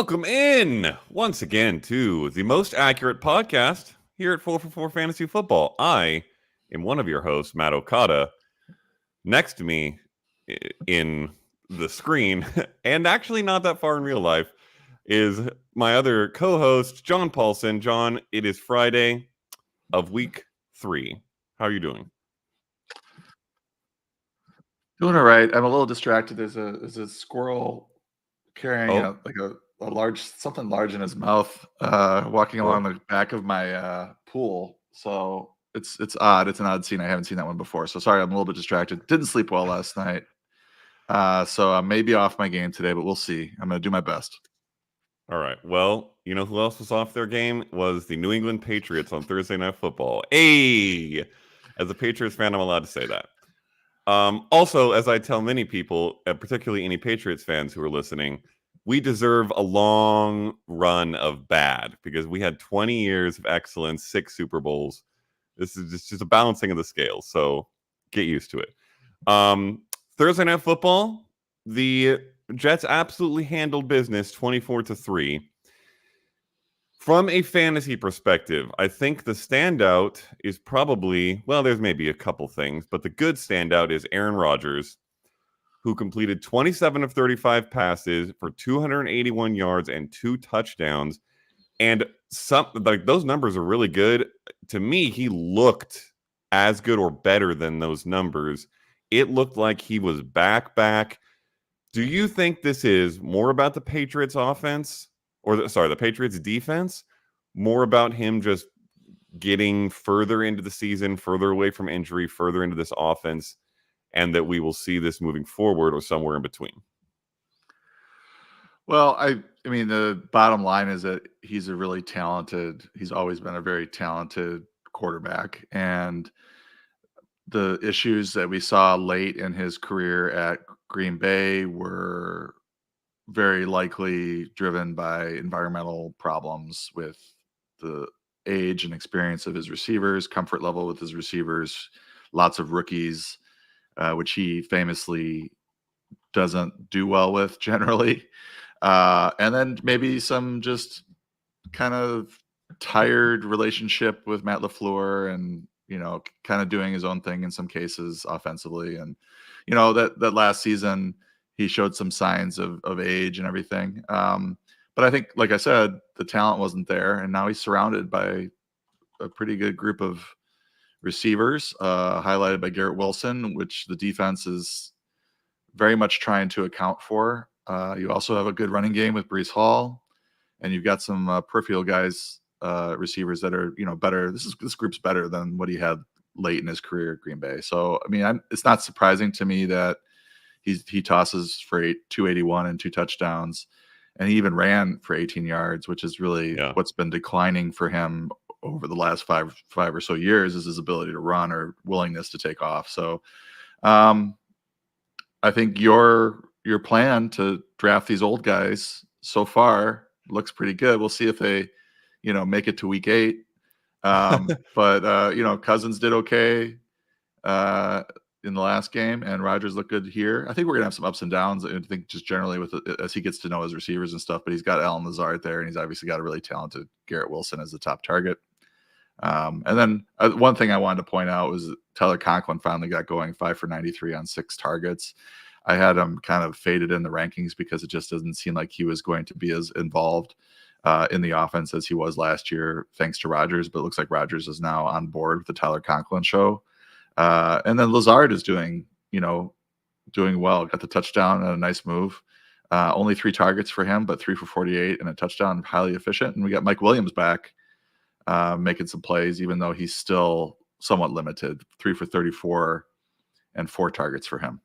Welcome in once again to the most accurate podcast here at 4for4 Fantasy Football. I am one of your hosts, Matt Okada. Next to me in the screen, and actually not that far in real life, is my other co-host, John Paulson. John, it is Friday of week 3. How are you doing? Doing all right. I'm a little distracted. There's a squirrel carrying a large something large in his mouth, walking along the back of my pool. So it's odd. It's an odd scene. I haven't seen that one before. So sorry, I'm a little bit distracted. Didn't sleep well last night. So I may be off my game today, but we'll see. I'm gonna do my best. All right. Well, you know who else was off their game? Was the New England Patriots on Thursday Night Football. Hey, as a Patriots fan, I'm allowed to say that. Also, as I tell many people, particularly any Patriots fans who are listening, we deserve a long run of bad because we had 20 years of excellence, 6 Super Bowls. This is just a balancing of the scales, so get used to it. Thursday Night Football, the Jets absolutely handled business 24-3. From a fantasy perspective, I think the standout is probably, well, there's maybe a couple things, but the good standout is Aaron Rodgers, who completed 27 of 35 passes for 281 yards and 2 touchdowns. And those numbers are really good. To me, he looked as good or better than those numbers. It looked like he was back. Do you think this is more about the Patriots offense? The Patriots defense, more about him just getting further into the season, further away from injury, further into this offense, and that we will see this moving forward or somewhere in between? Well, I mean, the bottom line is that he's always been a very talented quarterback. And the issues that we saw late in his career at Green Bay were very likely driven by environmental problems with the age and experience of his receivers, comfort level with his receivers, lots of rookies, which he famously doesn't do well with generally. And then maybe some just kind of tired relationship with Matt LaFleur and, kind of doing his own thing in some cases offensively. And, that last season, he showed some signs of age and everything. But I think, like I said, the talent wasn't there. And now he's surrounded by a pretty good group of receivers, highlighted by Garrett Wilson, which the defense is very much trying to account for. You also have a good running game with Breece Hall, and you've got some peripheral guys, receivers that are, better. This group's better than what he had late in his career at Green Bay. So, I mean, it's not surprising to me that he tosses for 281 and 2 touchdowns, and he even ran for 18 yards, which is really what's been declining for him over the last five or so years, is his ability to run or willingness to take off. So, I think your plan to draft these old guys so far looks pretty good. We'll see if they, make it to week 8. But Cousins did okay in the last game, and Rodgers looked good here. I think we're gonna have some ups and downs. I think just generally as he gets to know his receivers and stuff. But he's got Allen Lazard there, and he's obviously got a really talented Garrett Wilson as the top target. And then one thing I wanted to point out was Tyler Conklin finally got going, 5 for 93 on 6 targets. I had him kind of faded in the rankings because it just doesn't seem like he was going to be as involved in the offense as he was last year, thanks to Rodgers. But it looks like Rodgers is now on board with the Tyler Conklin show. And then Lazard is doing well. Got the touchdown and a nice move. Only 3 targets for him, but 3 for 48 and a touchdown, highly efficient. And we got Mike Williams back, making some plays, even though he's still somewhat limited. 3 for 34 and 4 targets for him.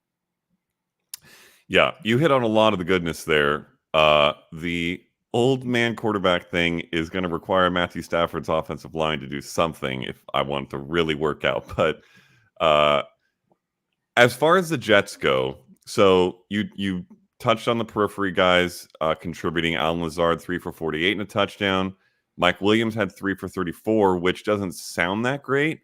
Yeah, you hit on a lot of the goodness there. The old man quarterback thing is going to require Matthew Stafford's offensive line to do something if I want to really work out. But as far as the Jets go, so you touched on the periphery guys contributing. Allen Lazard, 3 for 48 and a touchdown. Mike Williams had 3 for 34, which doesn't sound that great,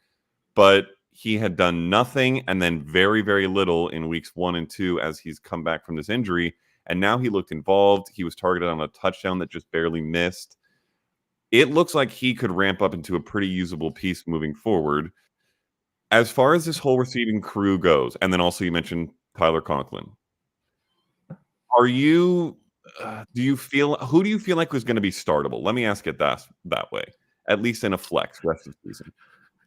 but he had done nothing and then very, very little in weeks 1 and 2 as he's come back from this injury. and now he looked involved. He was targeted on a touchdown that just barely missed. It looks like he could ramp up into a pretty usable piece moving forward. As far as this whole receiving crew goes, and then also you mentioned Tyler Conklin. Are you do you feel who do you feel like was going to be startable? Let me ask it that way. At least in a flex rest of the season.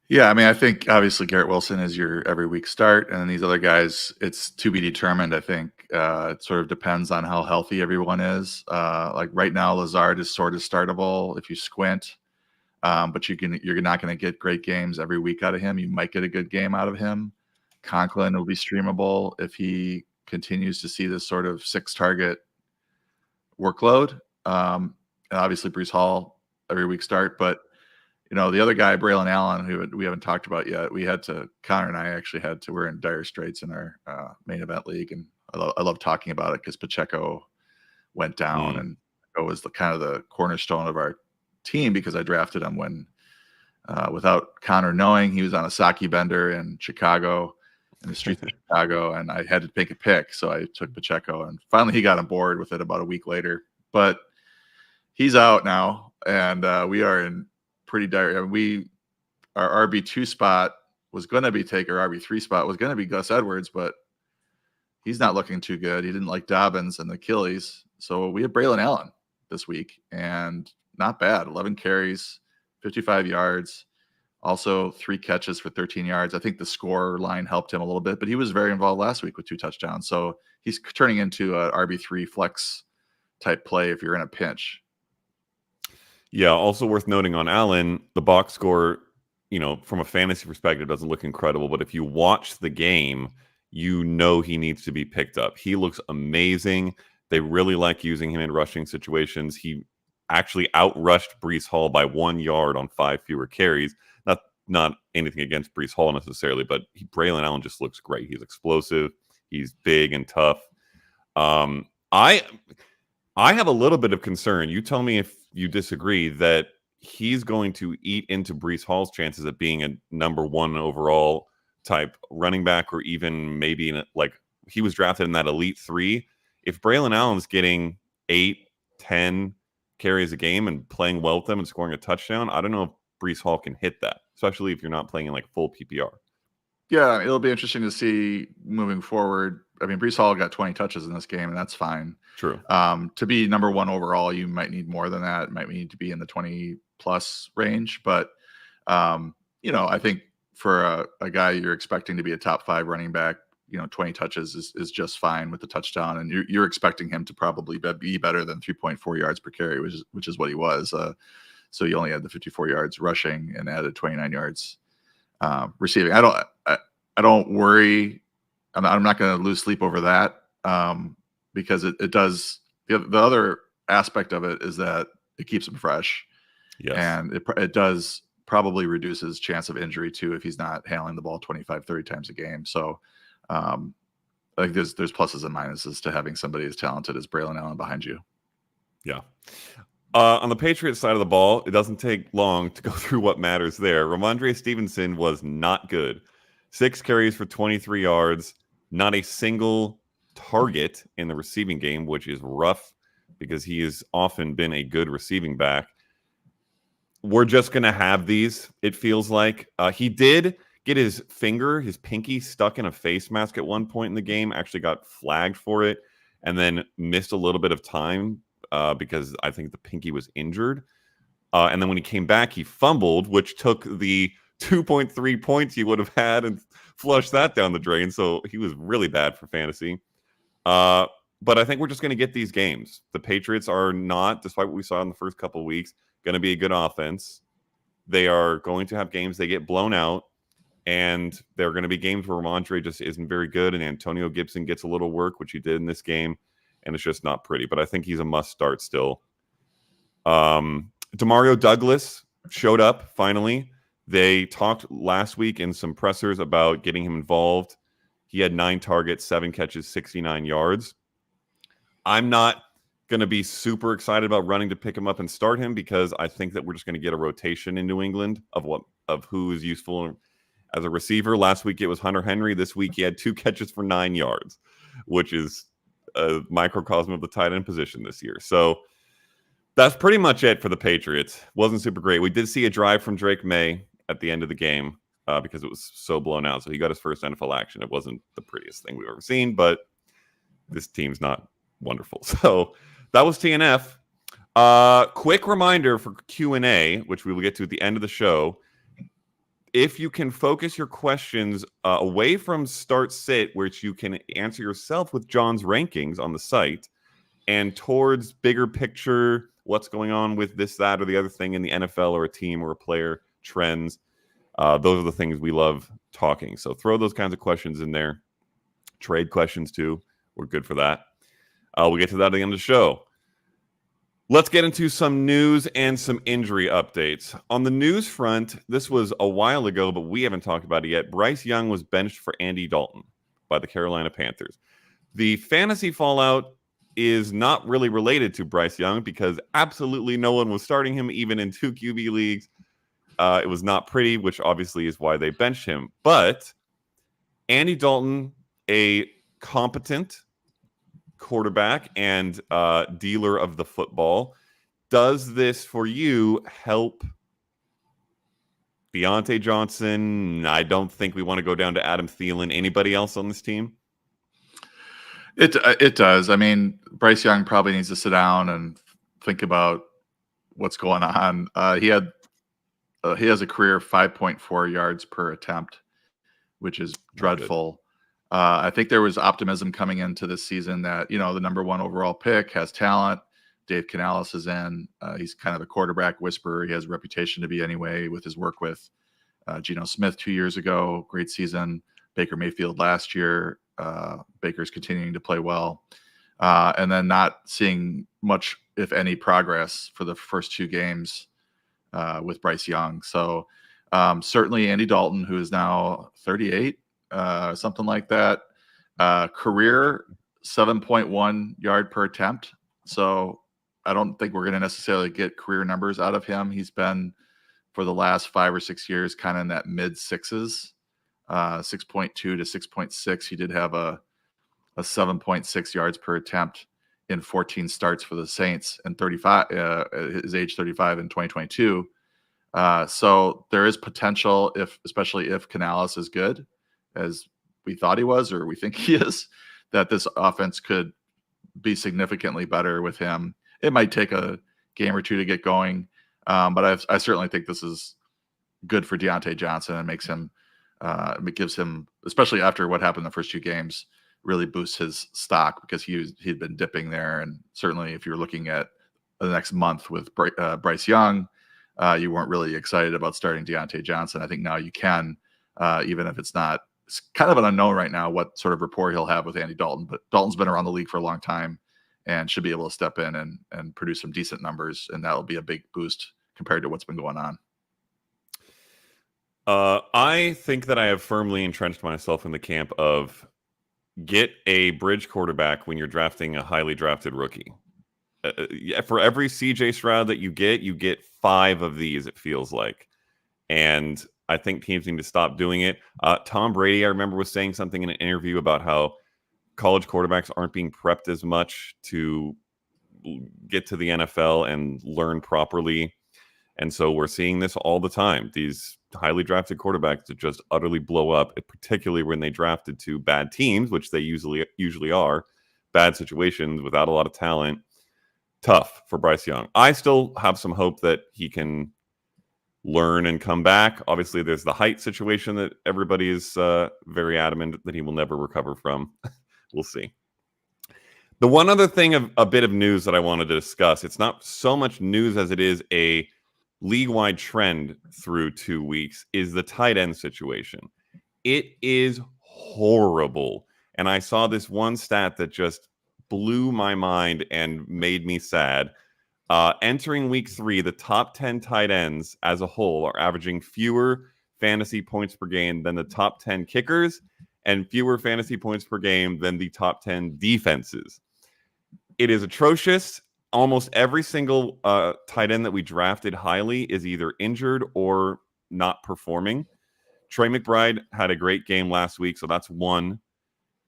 Yeah, I mean, I think obviously Garrett Wilson is your every week start, and then these other guys, it's to be determined. I think it sort of depends on how healthy everyone is. Like right now, Lazard is sort of startable if you squint, but you're not going to get great games every week out of him. You might get a good game out of him. Conklin will be streamable if he continues to see this sort of 6-target workload. And obviously, Breece Hall every week start, but the other guy, Braylon Allen, who we haven't talked about yet, Connor and I actually we're in dire straits in our main event league. And I love talking about it because Pacheco went down and it was the cornerstone of our team because I drafted him when, without Connor knowing, he was on a Saki bender in Chicago, in the streets of Chicago, and I had to make a pick. So I took Pacheco and finally he got on board with it about a week later, but he's out now and we are in pretty dire. I mean, our RB2 spot was going to be our RB3 spot was going to be Gus Edwards, but he's not looking too good. He didn't like Dobbins and the Achilles. So we have Braylon Allen this week and not bad. 11 carries, 55 yards, also 3 catches for 13 yards. I think the score line helped him a little bit, but he was very involved last week with 2 touchdowns. So he's turning into a RB3 flex type play if you're in a pinch. Yeah, also worth noting on Allen, the box score, from a fantasy perspective, doesn't look incredible. But if you watch the game, he needs to be picked up. He looks amazing. They really like using him in rushing situations. He actually outrushed Breece Hall by 1 yard on 5 fewer carries. Not anything against Breece Hall necessarily, but Braylon Allen just looks great. He's explosive. He's big and tough. I have a little bit of concern. You tell me if you disagree that he's going to eat into Breece Hall's chances of being a number 1 overall type running back, or even maybe he was drafted in that elite 3. If Braylon Allen's getting 8, 10 carries a game and playing well with them and scoring a touchdown, I don't know if Breece Hall can hit that, especially if you're not playing in full PPR. Yeah, it'll be interesting to see moving forward. I mean, Breece Hall got 20 touches in this game, and that's fine. True. To be number 1 overall, you might need more than that. It might need to be in the 20+ range. But, I think for a guy you're expecting to be a top 5 running back, 20 touches is just fine with the touchdown. And you're expecting him to probably be better than 3.4 yards per carry, which is what he was. So you only had the 54 yards rushing and added 29 yards receiving. I don't worry. I'm not going to lose sleep over that because it does. The other aspect of it is that it keeps him fresh. Yes. And it does probably reduce his chance of injury too if he's not handling the ball 25, 30 times a game. So I think there's pluses and minuses to having somebody as talented as Braylon Allen behind you. Yeah. On the Patriots side of the ball, it doesn't take long to go through what matters there. Ramondre Stevenson was not good. 6 carries for 23 yards, not a single target in the receiving game, which is rough because he has often been a good receiving back. We're just going to have these, it feels like. He did get his pinky stuck in a face mask at one point in the game, actually got flagged for it, and then missed a little bit of time because I think the pinky was injured. And then when he came back, he fumbled, which took the 2.3 points he would have had and flushed that down the drain. So he was really bad for fantasy. But I think we're just going to get these games. The Patriots are not, despite what we saw in the first couple of weeks, going to be a good offense. They are going to have games they get blown out. And there are going to be games where Ramondre just isn't very good and Antonio Gibson gets a little work, which he did in this game. And it's just not pretty. But I think he's a must start still. Demario Douglas showed up finally. They talked last week in some pressers about getting him involved. He had 9 targets, 7 catches, 69 yards. I'm not going to be super excited about running to pick him up and start him because I think that we're just going to get a rotation in New England of who is useful as a receiver. Last week it was Hunter Henry. This week he had 2 catches for 9 yards, which is a microcosm of the tight end position this year. So that's pretty much it for the Patriots. Wasn't super great. We did see a drive from Drake May at the end of the game because it was so blown out. So he got his first NFL action. It wasn't the prettiest thing we've ever seen, but this team's not wonderful. So that was TNF. Quick reminder for Q&A, which we will get to at the end of the show. If you can focus your questions away from start sit, which you can answer yourself with John's rankings on the site, and towards bigger picture, what's going on with this, that, or the other thing in the NFL or a team or a player, trends, those are the things we love talking. So throw those kinds of questions in there. Trade questions too. We're good for that. We'll get to that at the end of the show. Let's get into some news and some injury updates. On the news front, this was a while ago, but we haven't talked about it yet. Bryce Young was benched for Andy Dalton by the Carolina Panthers. The fantasy fallout is not really related to Bryce Young because absolutely no one was starting him, even in 2 QB leagues. It was not pretty, which obviously is why they benched him. But Andy Dalton, a competent quarterback and dealer of the football, does this for you help Deontay Johnson? I don't think we want to go down to Adam Thielen. Anybody else on this team? It does. I mean, Bryce Young probably needs to sit down and think about what's going on. He has a career 5.4 yards per attempt, which is dreadful. I think there was optimism coming into this season that, the number 1 overall pick has talent. Dave Canales is in. He's kind of a quarterback whisperer. He has a reputation to be anyway with his work with Geno Smith 2 years ago. Great season. Baker Mayfield last year. Baker's continuing to play well. And then not seeing much, if any, progress for the first 2 games with Bryce Young. So certainly Andy Dalton, who is now 38, something like that. Career 7.1 yard per attempt. So I don't think we're going to necessarily get career numbers out of him. He's been, for the last 5 or 6 years, kind of in that mid 6s, 6.2 to 6.6. He did have a 7.6 yards per attempt in 14 starts for the Saints and 35, his age 35 in 2022. So there is potential, especially if Canales is good, as we thought he was, or we think he is, that this offense could be significantly better with him. It might take a game or 2 to get going, but I certainly think this is good for Deontay Johnson and makes him, it gives him, especially after what happened in the first 2 games, really boosts his stock because he'd been dipping there. And certainly if you're looking at the next month with Bryce Young, you weren't really excited about starting Deontay Johnson. I think now you can, even if it's kind of an unknown right now what sort of rapport he'll have with Andy Dalton, but Dalton's been around the league for a long time and should be able to step in and produce some decent numbers. And that'll be a big boost compared to what's been going on. I think that I have firmly entrenched myself in the camp of get a bridge quarterback when you're drafting a highly drafted rookie. For every CJ Stroud that you get 5 of these, it feels like. And I think teams need to stop doing it. Tom Brady, I remember, was saying something in an interview about how college quarterbacks aren't being prepped as much to get to the NFL and learn properly. And so we're seeing this all the time. These highly drafted quarterbacks that just utterly blow up, particularly when they drafted to bad teams, which they usually are, bad situations without a lot of talent. Tough for Bryce Young. I still have some hope that he can learn and come back. Obviously, there's the height situation that everybody is very adamant that he will never recover from. We'll see. The one other thing, a bit of news that I wanted to discuss, it's not so much news as it is a league-wide trend through 2 weeks, is the tight end situation. It is horrible. And I saw this one stat that just blew my mind and made me sad. Entering week 3, the top 10 tight ends as a whole are averaging fewer fantasy points per game than the top 10 kickers and fewer fantasy points per game than the top 10 defenses. It is atrocious. Almost every single tight end that we drafted highly is either injured or not performing. Trey McBride had a great game last week, so that's one.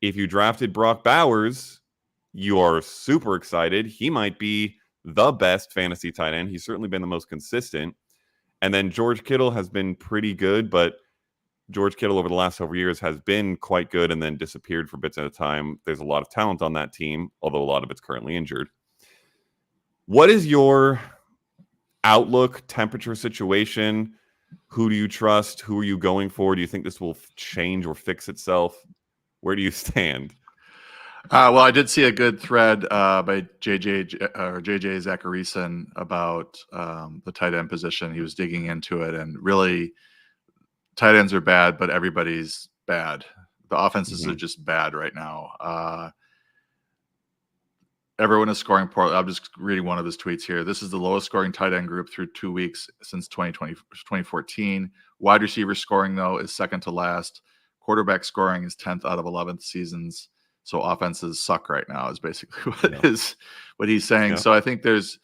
If you drafted Brock Bowers, you are super excited. He might be the best fantasy tight end. He's certainly been the most consistent. And then George Kittle has been pretty good, but George Kittle over the last several years has been quite good and then disappeared for bits at a time. There's a lot of talent on that team, although a lot of it's currently injured. What is your outlook, temperature situation? Who do you trust? Who are you going for? Do you think this will change or fix itself? Where do you stand? Well, I did see a good thread by JJ Zacharyson about the tight end position. He was digging into it, and really, tight ends are bad, but everybody's bad. The offenses are just bad right now. Everyone is scoring poorly. I'm just reading one of his tweets here. This is the lowest scoring tight end group through 2 weeks since 2014. Wide receiver scoring, though, is second to last. Quarterback scoring is 10th out of 11th seasons. So offenses suck right now is basically what he's saying. Yeah. So I think this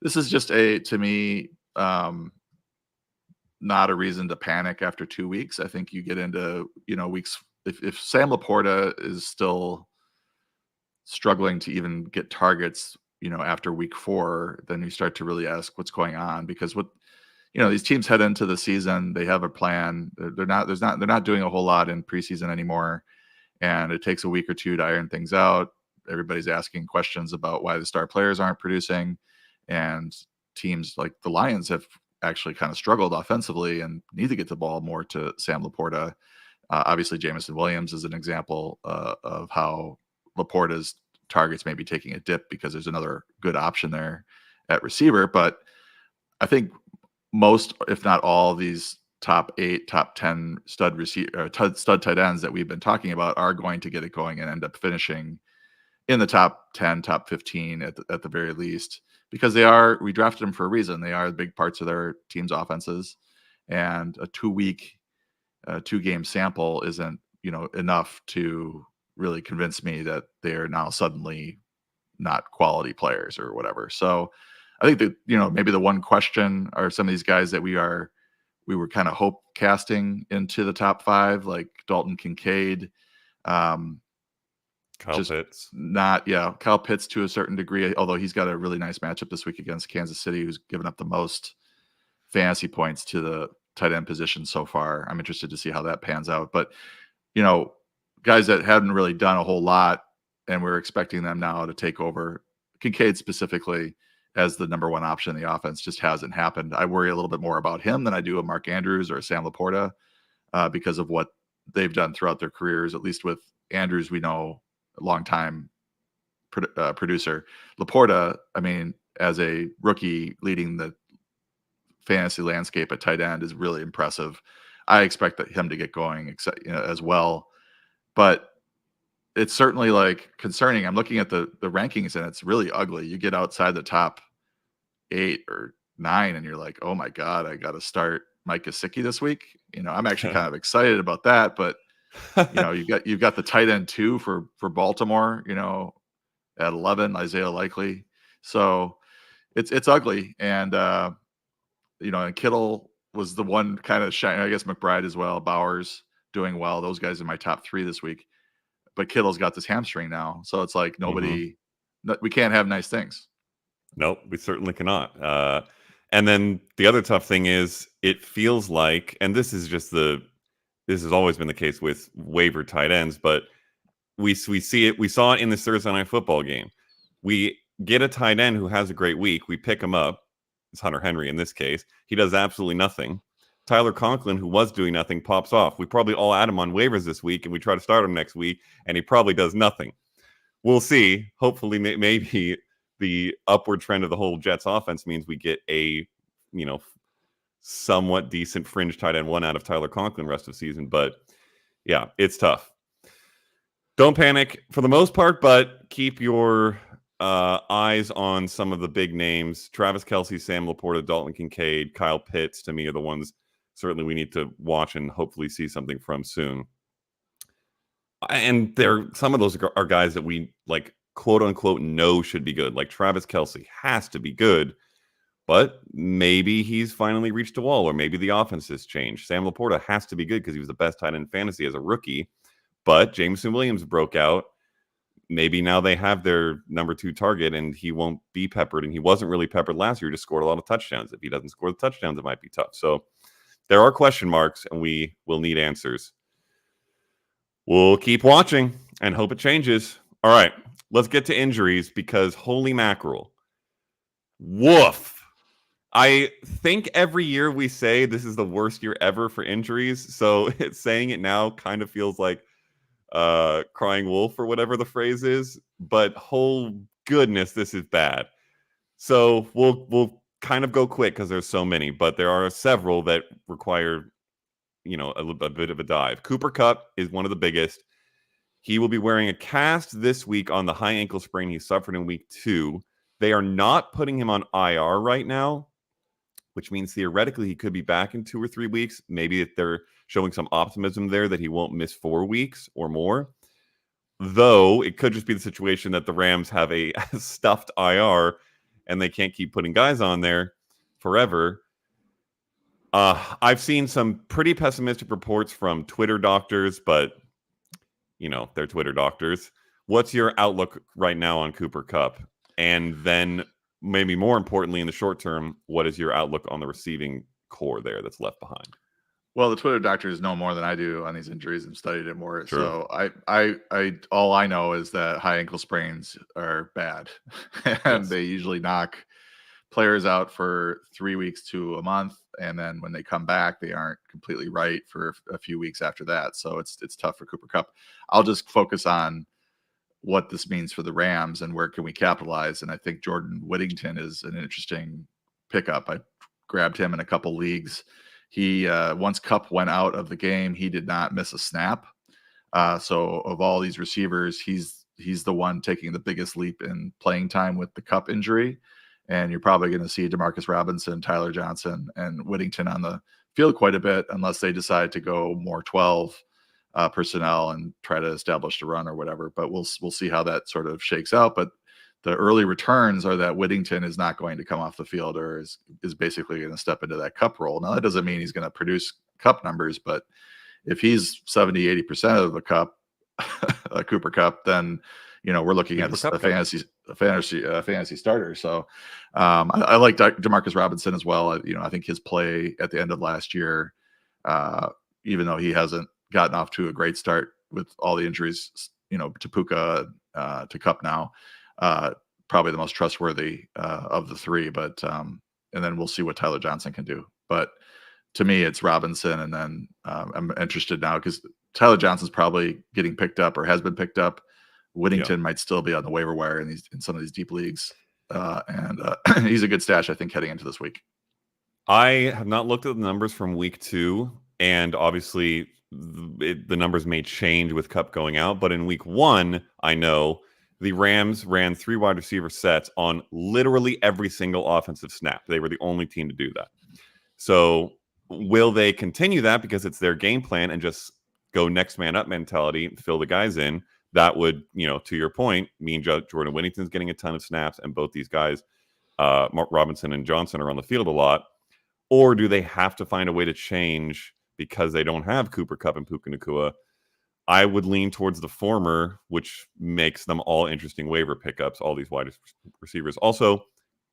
is just to me, not a reason to panic after 2 weeks. I think you get into, weeks. If Sam Laporta is still struggling to even get targets, after week 4, then you start to really ask what's going on, because these teams head into the season, they have a plan. They're not doing a whole lot in preseason anymore. And it takes a week or 2 to iron things out. Everybody's asking questions about why the star players aren't producing. And teams like the Lions have actually kind of struggled offensively and need to get the ball more to Sam Laporta. Obviously, Jameson Williams is an example of how Laporta's targets may be taking a dip because there's another good option there at receiver. But I think most, if not all, these top 8, top 10 stud tight ends that we've been talking about are going to get it going and end up finishing in the top 10, top 15 at the very least, because we drafted them for a reason. They are big parts of their team's offenses, and a 2-game sample isn't, enough to really convince me that they are now suddenly not quality players or whatever. So I think that, maybe the one question are some of these guys that we were kind of hope casting into the top 5, like Dalton Kincaid, Kyle Pitts. Kyle Pitts to a certain degree, although he's got a really nice matchup this week against Kansas City, who's given up the most fantasy points to the tight end position so far. I'm interested to see how that pans out. But, guys that hadn't really done a whole lot, and we're expecting them now to take over, Kincaid specifically, as the number 1 option in the offense, just hasn't happened. I worry a little bit more about him than I do a Mark Andrews or a Sam Laporta, because of what they've done throughout their careers. At least with Andrews, we know, a longtime producer. Laporta, I mean, as a rookie leading the fantasy landscape at tight end, is really impressive. I expect him to get going as well. But it's certainly concerning. I'm looking at the rankings, and it's really ugly. You get outside the top 8 or 9 and you're like, oh my God, I got to start Mike Gesicki this week. I'm actually kind of excited about that, but you've got the tight end 2 for Baltimore, at 11, Isaiah Likely. So it's ugly. And, and Kittle was the one kind of shine. I guess McBride as well, Bowers doing well. Those guys are my top 3 this week. But Kittle's got this hamstring now. So it's like we can't have nice things. Nope, we certainly cannot. And then the other tough thing is, it feels like, and this has always been the case with waiver tight ends, but we see it. We saw it in this Thursday Night Football game. We get a tight end who has a great week. We pick him up. It's Hunter Henry in this case. He does absolutely nothing. Tyler Conklin, who was doing nothing, pops off. We probably all add him on waivers this week, and we try to start him next week, and he probably does nothing. We'll see. Hopefully, maybe the upward trend of the whole Jets offense means we get a, somewhat decent fringe tight end 1 out of Tyler Conklin rest of season. But yeah, it's tough. Don't panic for the most part, but keep your eyes on some of the big names. Travis Kelce, Sam Laporta, Dalton Kincaid, Kyle Pitts, to me, are the ones certainly we need to watch and hopefully see something from soon. And some of those are guys that we quote unquote know should be good. Like Travis Kelce has to be good, but maybe he's finally reached a wall, or maybe the offense has changed. Sam Laporta has to be good because he was the best tight end in fantasy as a rookie, but Jameson Williams broke out. maybe now they have their number 2 target and he won't be peppered. And he wasn't really peppered last year, just scored a lot of touchdowns. If he doesn't score the touchdowns, it might be tough. So there are question marks and we will need answers. We'll keep watching and hope it changes. All right, let's get to injuries because holy mackerel. Woof. I think every year we say this is the worst year ever for injuries. So saying it now kind of feels like crying wolf or whatever the phrase is. But whole goodness, this is bad. So we'll kind of go quick because there's so many, but there are several that require, a bit of a dive. Cooper Kupp is one of the biggest. He will be wearing a cast this week on the high ankle sprain he suffered in week 2. They are not putting him on IR right now, which means theoretically he could be back in 2 or 3 weeks. Maybe if they're showing some optimism there that he won't miss 4 weeks or more. Though it could just be the situation that the Rams have a stuffed IR and they can't keep putting guys on there forever. I've seen some pretty pessimistic reports from Twitter doctors, but they're Twitter doctors. What's your outlook right now on Cooper Kupp? And then maybe more importantly, in the short term, what is your outlook on the receiving core there that's left behind? Well, the Twitter doctors know more than I do on these injuries and studied it more. True. So I all I know is that high ankle sprains are bad and they usually knock players out for 3 weeks to a month. And then when they come back, they aren't completely right for a few weeks after that. So it's tough for Cooper Kupp. I'll just focus on what this means for the Rams and where can we capitalize. And I think Jordan Whittington is an interesting pickup. I grabbed him in a couple leagues. He once Kupp went out of the game, he did not miss a snap. So of all these receivers, he's the one taking the biggest leap in playing time with the Kupp injury. And you're probably going to see Demarcus Robinson, Tyler Johnson, and Whittington on the field quite a bit unless they decide to go more 12 personnel and try to establish the run or whatever. But we'll see how that sort of shakes out. But the early returns are that Whittington is not going to come off the field or is basically going to step into that Kupp role. Now, that doesn't mean he's going to produce Kupp numbers, but if he's 70, 80% of a Kupp, a Cooper Kupp, then we're looking at a fantasy starter. So I like Demarcus Robinson as well. I think his play at the end of last year, even though he hasn't gotten off to a great start with all the injuries, to Puka, to Kupp now, probably the most trustworthy of the three. But and then we'll see what Tyler Johnson can do. But to me, it's Robinson, and then I'm interested now because Tyler Johnson's probably getting picked up or has been picked up. Whittington might still be on the waiver wire in some of these deep leagues, and he's a good stash, I think, heading into this week. I have not looked at the numbers from week 2, and obviously the numbers may change with Kupp going out. But in week 1, I know the Rams ran 3 wide receiver sets on literally every single offensive snap. They were the only team to do that. So will they continue that because it's their game plan and just go next man up mentality, fill the guys in? That would, to your point, mean Jordan Whittington's getting a ton of snaps, and both these guys, Mark Robinson and Johnson, are on the field a lot. Or do they have to find a way to change because they don't have Cooper Kupp and Puka Nacua? I would lean towards the former, which makes them all interesting waiver pickups, all these wide receivers. Also,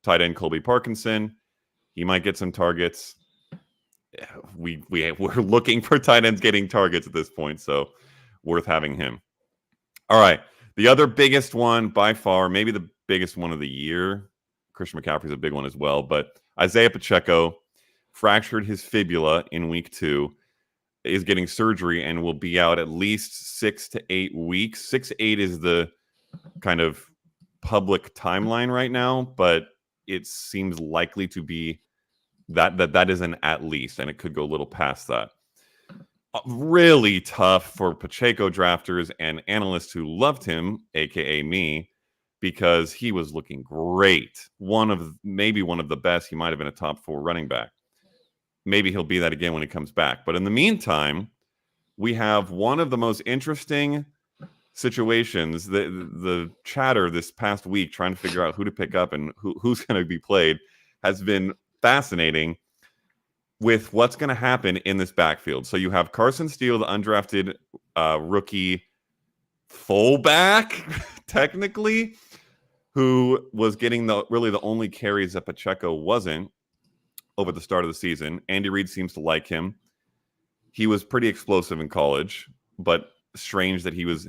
tight end Colby Parkinson, he might get some targets. We're looking for tight ends getting targets at this point, so worth having him. All right, the other biggest one by far, maybe the biggest one of the year, Christian McCaffrey's a big one as well, but Isiah Pacheco fractured his fibula in week 2, is getting surgery and will be out at least 6 to 8 weeks. 6 to 8 is the kind of public timeline right now, but it seems likely to be that is an at least, and it could go a little past that. Really tough for Pacheco drafters and analysts who loved him, aka me, because he was looking great. Maybe one of the best. He might have been a top 4 running back. Maybe he'll be that again when he comes back. But in the meantime, we have one of the most interesting situations. The chatter this past week trying to figure out who to pick up and who's going to be played has been fascinating with what's going to happen in this backfield. So you have Carson Steele, the undrafted rookie fullback, technically, who was getting the only carries that Pacheco wasn't over the start of the season. Andy Reid seems to like him. He was pretty explosive in college, but strange that he was,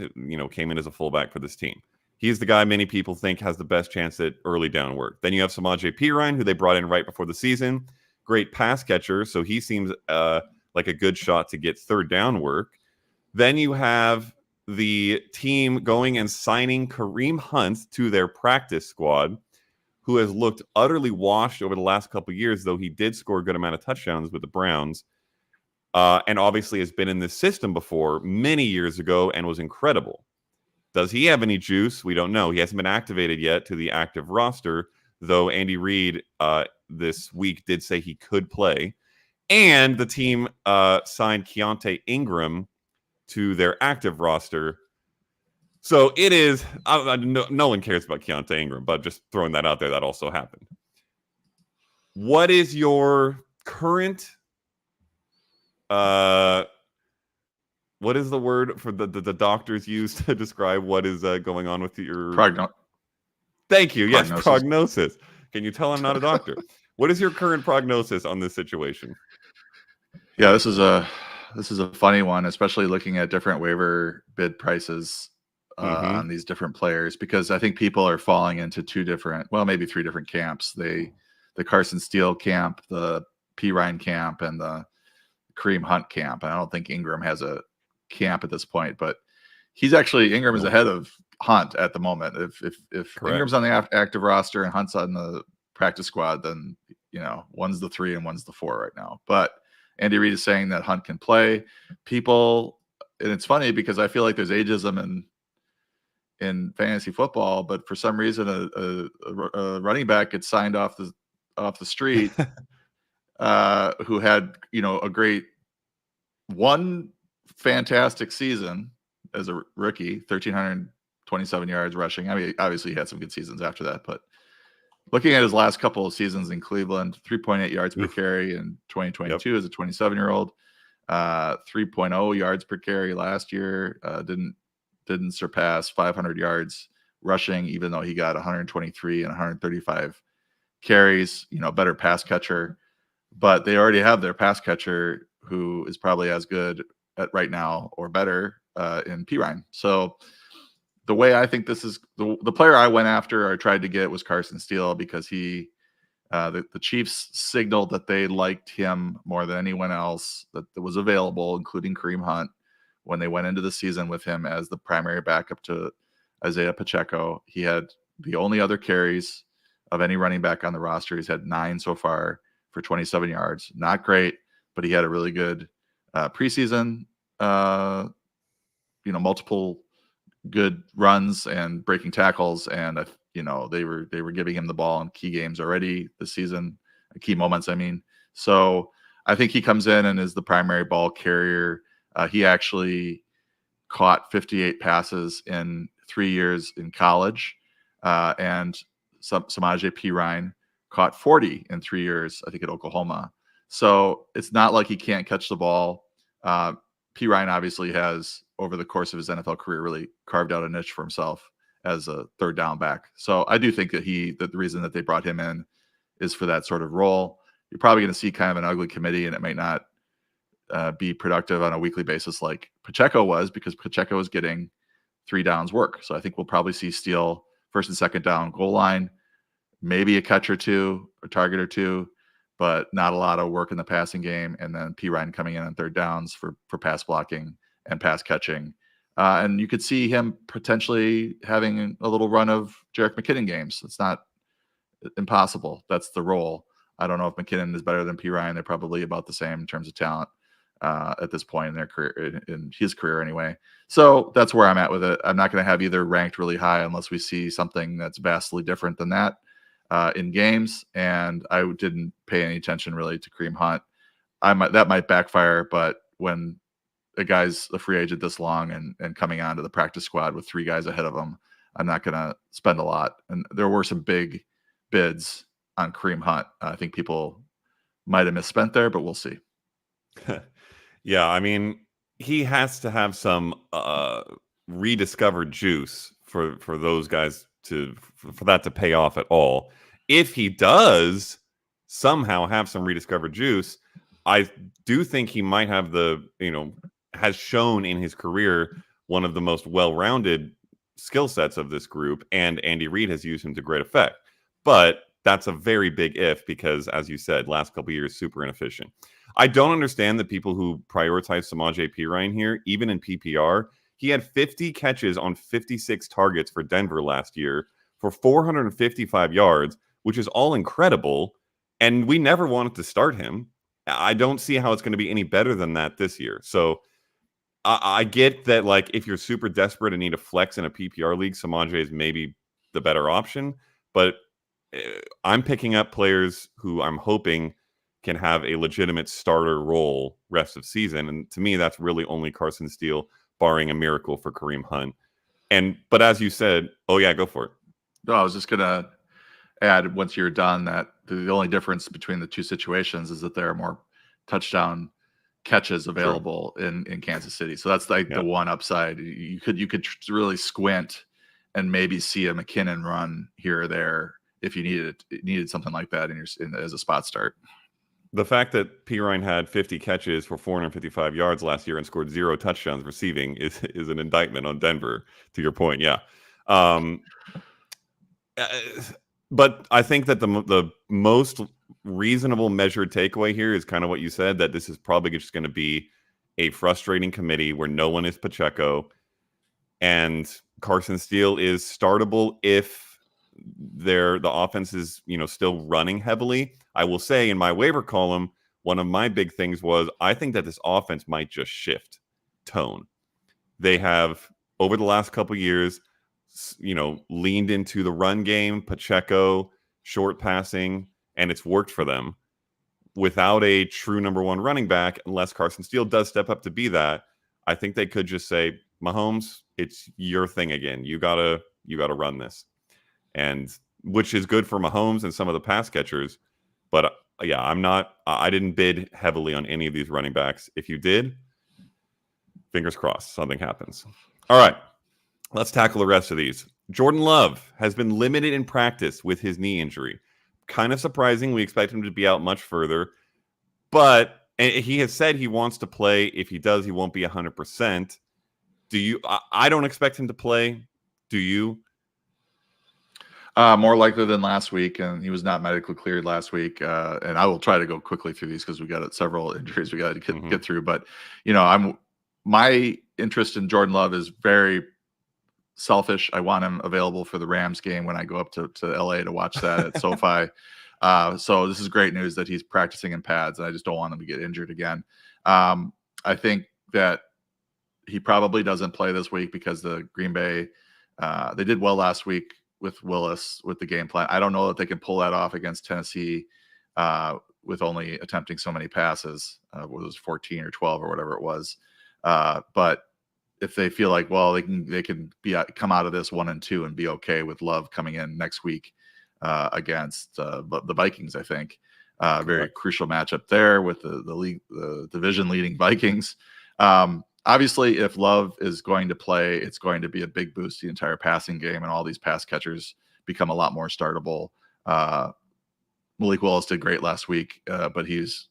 came in as a fullback for this team. He's the guy many people think has the best chance at early down work. Then you have Samaje Perine, who they brought in right before the season. Great pass catcher, so he seems like a good shot to get third down work. Then you have the team going and signing Kareem Hunt to their practice squad, who has looked utterly washed over the last couple of years, though he did score a good amount of touchdowns with the Browns. And obviously has been in this system before many years ago and was incredible. Does he have any juice? We don't know. He hasn't been activated yet to the active roster, though Andy Reid this week did say he could play. And the team signed Keontae Ingram to their active roster. So it is, no one cares about Keontae Ingram, but just throwing that out there, that also happened. What is your current, what is the word for the doctors use to describe what is going on with your... Thank you. Prognosis. Yes, prognosis. Can you tell I'm not a doctor? What is your current prognosis on this situation? Yeah, this is a funny one, especially looking at different waiver bid prices on these different players, because I think people are falling into maybe three different camps. The Carson Steele camp, the Perine camp, and the Kareem Hunt camp. And I don't think Ingram has a camp at this point, but Ingram is ahead of Hunt at the moment. If Ingram's on the active roster and Hunt's on the practice squad, then one's the 3 and one's the 4 right now. But Andy Reid is saying that Hunt can play. People, and it's funny because I feel like there's ageism in fantasy football, but for some reason a running back gets signed off the street who had a great one fantastic season as a rookie, 1,327 yards rushing. I mean, obviously he had some good seasons after that, but looking at his last couple of seasons in Cleveland, 3.8 yards per carry in 2022 as a 27-year-old, 3.0 yards per carry last year. Didn't surpass 500 yards rushing, even though he got 123 and 135 carries. Better pass catcher, but they already have their pass catcher who is probably as good at right now or better in Perine. So the way I think this is the player I went after or tried to get was Carson Steele, because the Chiefs signaled that they liked him more than anyone else that was available, including Kareem Hunt, when they went into the season with him as the primary backup to Isiah Pacheco. He had the only other carries of any running back on the roster. He's had 9 so far for 27 yards. Not great, but he had a really good preseason, multiple good runs and breaking tackles, and they were giving him the ball in key games already this season, key moments, I mean. So I think he comes in and is the primary ball carrier. He actually caught 58 passes in 3 years in college, and Samaje Perine caught 40 in 3 years, I think, at Oklahoma. So it's not like he can't catch the ball. Perine obviously has, over the course of his NFL career, really carved out a niche for himself as a third down back. So I do think that the reason that they brought him in is for that sort of role. You're probably going to see kind of an ugly committee, and it might not be productive on a weekly basis like Pacheco was, because Pacheco is getting 3 downs work. So I think we'll probably see Steele first and second down goal line, maybe a catch or two, a target or two, but not a lot of work in the passing game. And then Perine coming in on third downs for pass blocking and pass catching. And you could see him potentially having a little run of Jerick McKinnon games. It's not impossible. That's the role. I don't know if McKinnon is better than Perine. They're probably about the same in terms of talent at this point in their career, in his career anyway. So that's where I'm at with it. I'm not going to have either ranked really high unless we see something that's vastly different than that in games. And I didn't pay any attention really to Kareem Hunt. That might backfire, but when a guy's a free agent this long and coming onto the practice squad with 3 guys ahead of him, I'm not going to spend a lot. And there were some big bids on Kareem Hunt. I think people might have misspent there, but we'll see. Yeah, I mean, he has to have some rediscovered juice for those guys for that to pay off at all. If he does somehow have some rediscovered juice, I do think he might have has shown in his career one of the most well-rounded skill sets of this group, and Andy Reid has used him to great effect. But that's a very big if, because as you said, last couple of years, super inefficient. I don't understand the people who prioritize Samaje Perine here, even in PPR. He had 50 catches on 56 targets for Denver last year for 455 yards, which is all incredible. And we never wanted to start him. I don't see how it's going to be any better than that this year. So I get that, like, if you're super desperate and need a flex in a PPR league, Samaje is maybe the better option. But I'm picking up players who I'm hoping can have a legitimate starter role rest of season. And to me, that's really only Carson Steele, barring a miracle for Kareem Hunt. But as you said, oh yeah, go for it. No, I was just going to add, once you're done, that the only difference between the two situations is that there are more touchdown catches available in Kansas City. So that's like the one upside. You could really squint and maybe see a McKinnon run here or there if you needed something like that as a spot start. The fact that Perine had 50 catches for 455 yards last year and scored 0 touchdowns receiving is an indictment on Denver, to your point. Yeah. But I think that the most reasonable measured takeaway here is kind of what you said, that this is probably just going to be a frustrating committee where no one is Pacheco, and Carson Steele is startable if the offense is still running heavily. I will say in my waiver column, one of my big things was I think that this offense might just shift tone. They have, over the last couple of years, leaned into the run game, Pacheco, short passing, and it's worked for them. Without a true number one running back, unless Carson Steele does step up to be that, I think they could just say, Mahomes, it's your thing again. You gotta run this. And which is good for Mahomes and some of the pass catchers. But yeah, I didn't bid heavily on any of these running backs. If you did, fingers crossed, something happens. All right, let's tackle the rest of these. Jordan Love has been limited in practice with his knee injury. Kind of surprising. We expect him to be out much further. But he has said he wants to play. If he does, he won't be 100%. I don't expect him to play. Do you? More likely than last week, and he was not medically cleared last week. And I will try to go quickly through these because we got several injuries we got to get through. But my interest in Jordan Love is very selfish. I want him available for the Rams game when I go up to LA to watch that at SoFi. So this is great news that he's practicing in pads, and I just don't want him to get injured again. I think that he probably doesn't play this week because the Green Bay, they did well last week with Willis with the game plan. I don't know that they can pull that off against Tennessee with only attempting so many passes. It was 14 or 12 or whatever it was. But if they feel like, well, they can come out of this 1-2 and be okay with Love coming in next week against the Vikings, I think. Very crucial matchup there with the division leading Vikings. Obviously, if Love is going to play, it's going to be a big boost to the entire passing game, and all these pass catchers become a lot more startable. Malik Willis did great last week, but he's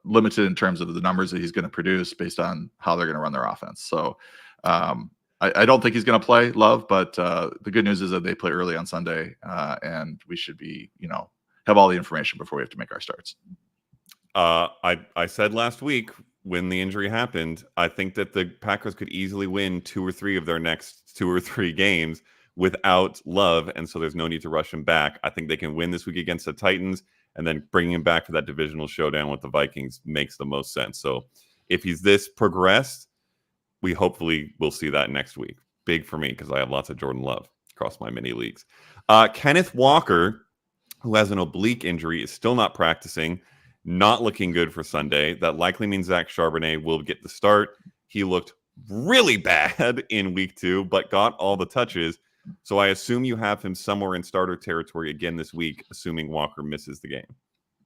limited in terms of the numbers that he's going to produce based on how they're going to run their offense. So I don't think he's going to play Love, but the good news is that they play early on Sunday, and we should be, have all the information before we have to make our starts. I said last week, when the injury happened, I think that the Packers could easily win 2 or 3 of their next 2 or 3 games without Love, and so there's no need to rush him back. I think they can win this week against the Titans, and then bringing him back for that divisional showdown with the Vikings makes the most sense. So if he's this progressed, we hopefully will see that next week. Big for me because I have lots of Jordan Love across my mini leagues. Kenneth Walker, who has an oblique injury, is still not practicing. Not looking good for Sunday. That likely means Zach Charbonnet will get the start. He looked really bad in week 2, but got all the touches. So I assume you have him somewhere in starter territory again this week, assuming Walker misses the game.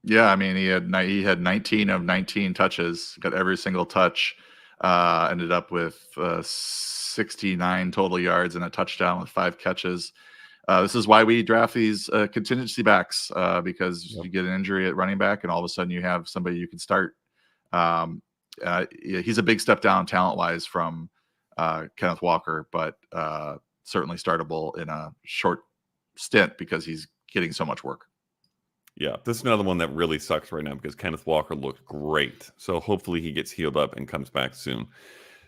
Yeah, I mean, he had 19 of 19 touches, got every single touch. Ended up with 69 total yards and a touchdown with 5 catches. This is why we draft these contingency backs, because you get an injury at running back and all of a sudden you have somebody you can start. He's a big step down talent-wise from Kenneth Walker, but certainly startable in a short stint because he's getting so much work. Yeah, this is another one that really sucks right now because Kenneth Walker looked great. So hopefully he gets healed up and comes back soon.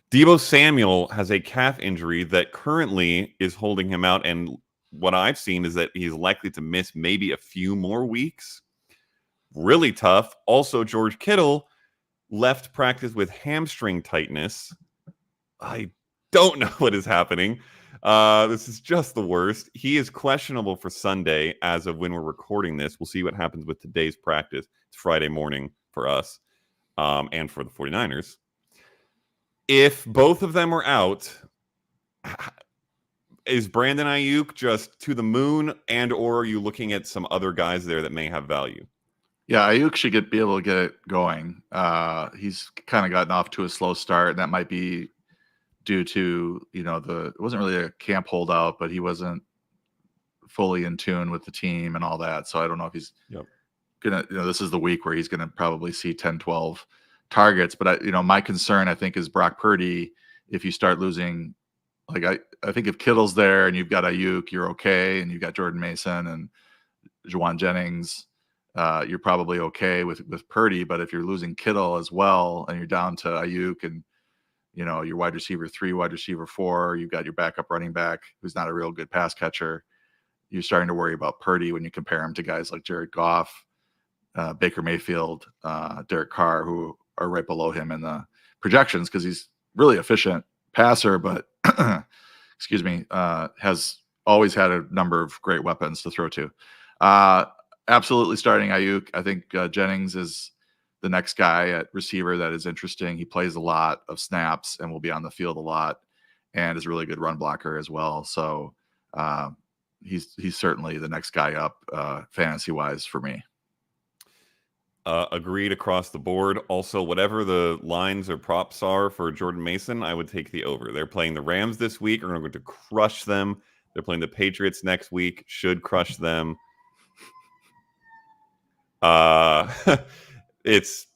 Deebo Samuel has a calf injury that currently is holding him out. And what I've seen is that he's likely to miss maybe a few more weeks. Really tough. Also, George Kittle left practice with hamstring tightness. I don't know what is happening. This is just the worst. He is questionable for Sunday as of when we're recording this. We'll see what happens with today's practice. It's Friday morning for us and for the 49ers. If both of them are out, is Brandon Ayuk just to the moon, and or are you looking at some other guys there that may have value? Yeah, Ayuk should be able to get it going. He's kind of gotten off to a slow start, and that might be due to, it wasn't really a camp holdout, but he wasn't fully in tune with the team and all that. So I don't know if he's gonna, this is the week where he's gonna probably see 10, 12 targets. But my concern, I think, is Brock Purdy. If you start losing, like I think if Kittle's there and you've got Ayuk, you're okay, and you've got Jordan Mason and Juwan Jennings, you're probably okay with Purdy. But if you're losing Kittle as well and you're down to Ayuk and your wide receiver 3, wide receiver 4, you've got your backup running back who's not a real good pass catcher, you're starting to worry about Purdy when you compare him to guys like Jared Goff, Baker Mayfield, Derek Carr, who are right below him in the projections because he's really efficient passer, but excuse me, has always had a number of great weapons to throw to. Absolutely starting Ayuk. I think Jennings is the next guy at receiver that is interesting. He plays a lot of snaps and will be on the field a lot and is a really good run blocker as well. So he's certainly the next guy up fantasy wise for me. Agreed across the board. Also, whatever the lines or props are for Jordan Mason, I would take the over. They're playing the Rams this week. Are going to crush them. They're playing the Patriots next week. Should crush them. It's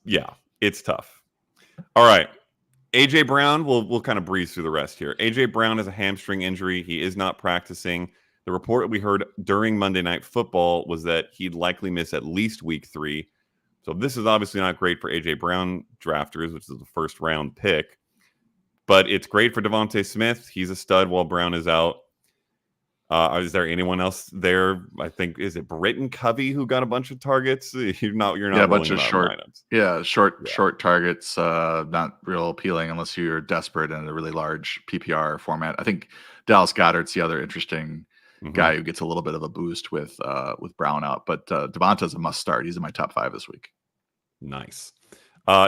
tough. All right. AJ Brown, we'll kind of breeze through the rest here. AJ Brown has a hamstring injury. He is not practicing. The report that we heard during Monday Night Football was that he'd likely miss at least week 3. So this is obviously not great for AJ Brown drafters, which is the first round pick. But it's great for Devontae Smith. He's a stud while Brown is out. Is there anyone else there? I think, is it Britton Covey who got a bunch of targets? You're not a bunch of short lineups. Short targets, not real appealing unless you're desperate in a really large PPR format. I think Dallas Goedert's the other interesting guy who gets a little bit of a boost with Brown out, but Devonta's a must start. He's in my top 5 this week. Nice.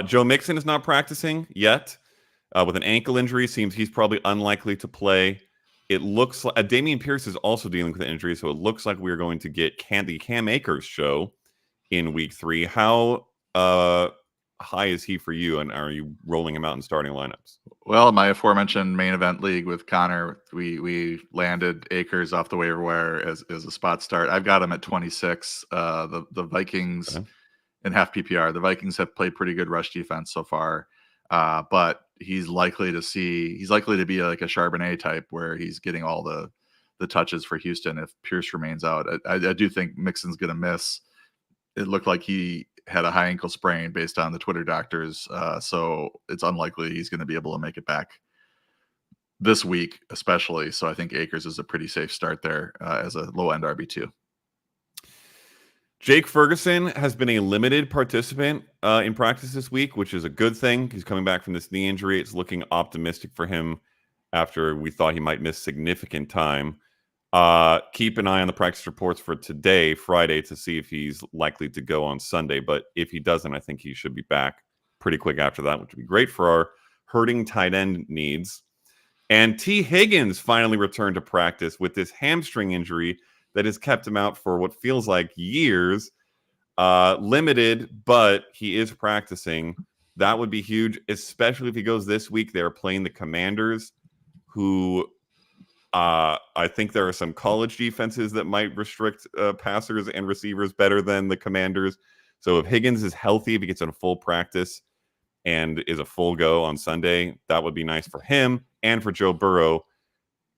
Joe Mixon is not practicing yet with an ankle injury. Seems he's probably unlikely to play. It looks like Dameon Pierce is also dealing with an injury, so it looks like we're going to get the Cam Akers show in week 3. How high is he for you, and are you rolling him out in starting lineups? Well, my aforementioned main event league with Connor, we landed Akers off the waiver wire as a spot start. I've got him at 26. The Vikings in half PPR. The Vikings have played pretty good rush defense so far, but he's likely to be like a Charbonnet type where he's getting all the touches for Houston if Pierce remains out. I do think Mixon's going to miss. It looked like he had a high ankle sprain based on the Twitter doctors, so it's unlikely he's going to be able to make it back this week, especially. So I think Akers is a pretty safe start there as a low end RB2. Jake Ferguson has been a limited participant in practice this week, which is a good thing. He's coming back from this knee injury. It's looking optimistic for him after we thought he might miss significant time. Keep an eye on the practice reports for today, Friday, to see if he's likely to go on Sunday. But if he doesn't, I think he should be back pretty quick after that, which would be great for our hurting tight end needs. And T. Higgins finally returned to practice with this hamstring injury that has kept him out for what feels like years. Limited, but he is practicing. That would be huge, especially if he goes this week. They're playing the Commanders, who I think there are some college defenses that might restrict passers and receivers better than the Commanders. So if Higgins is healthy, if he gets in a full practice and is a full go on Sunday, that would be nice for him and for Joe Burrow.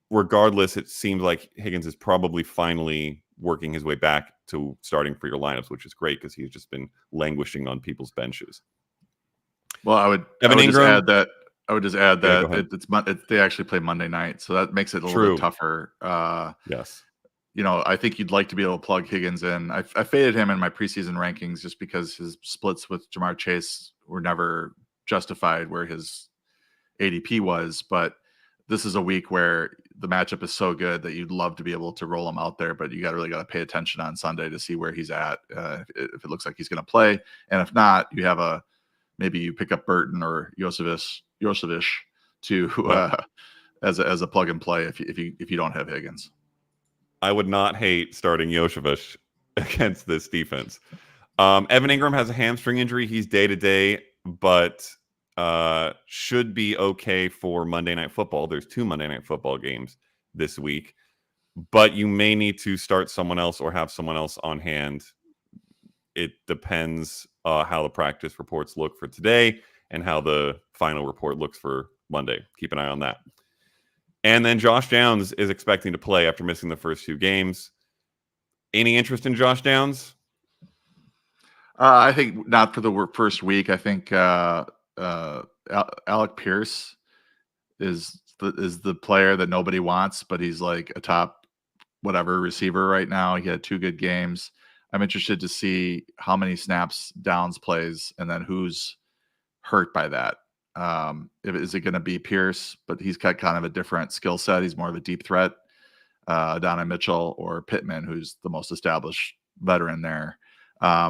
Regardless, it seems like Higgins is probably finally working his way back to starting for your lineups, which is great because he's just been languishing on people's benches. Well, I would just add that they actually play Monday night, so that makes it a little bit tougher. Yes. I think you'd like to be able to plug Higgins in. I faded him in my preseason rankings just because his splits with Jamar Chase were never justified where his ADP was. But this is a week where the matchup is so good that you'd love to be able to roll him out there, but you really got to pay attention on Sunday to see where he's at. If it looks like he's going to play, and if not, you have maybe you pick up Burton or Josevich to as a plug and play if you don't have Higgins. I would not hate starting Josevich against this defense. Evan Ingram has a hamstring injury. He's day-to-day, but should be okay for Monday Night Football. There's 2 Monday Night Football games this week, but you may need to start someone else or have someone else on hand. It depends how the practice reports look for today and how the final report looks for Monday. Keep an eye on that. And then Josh Downs is expecting to play after missing the first 2 games. Any interest in Josh Downs? I think not for the first week. I think Alec Pierce is the player that nobody wants, but he's like a top whatever receiver right now. He had 2 good games. I'm interested to see how many snaps Downs plays and then who's hurt by that. Is it going to be Pierce, but he's got kind of a different skill set. He's more of a deep threat. Donovan Mitchell or Pittman, who's the most established veteran there.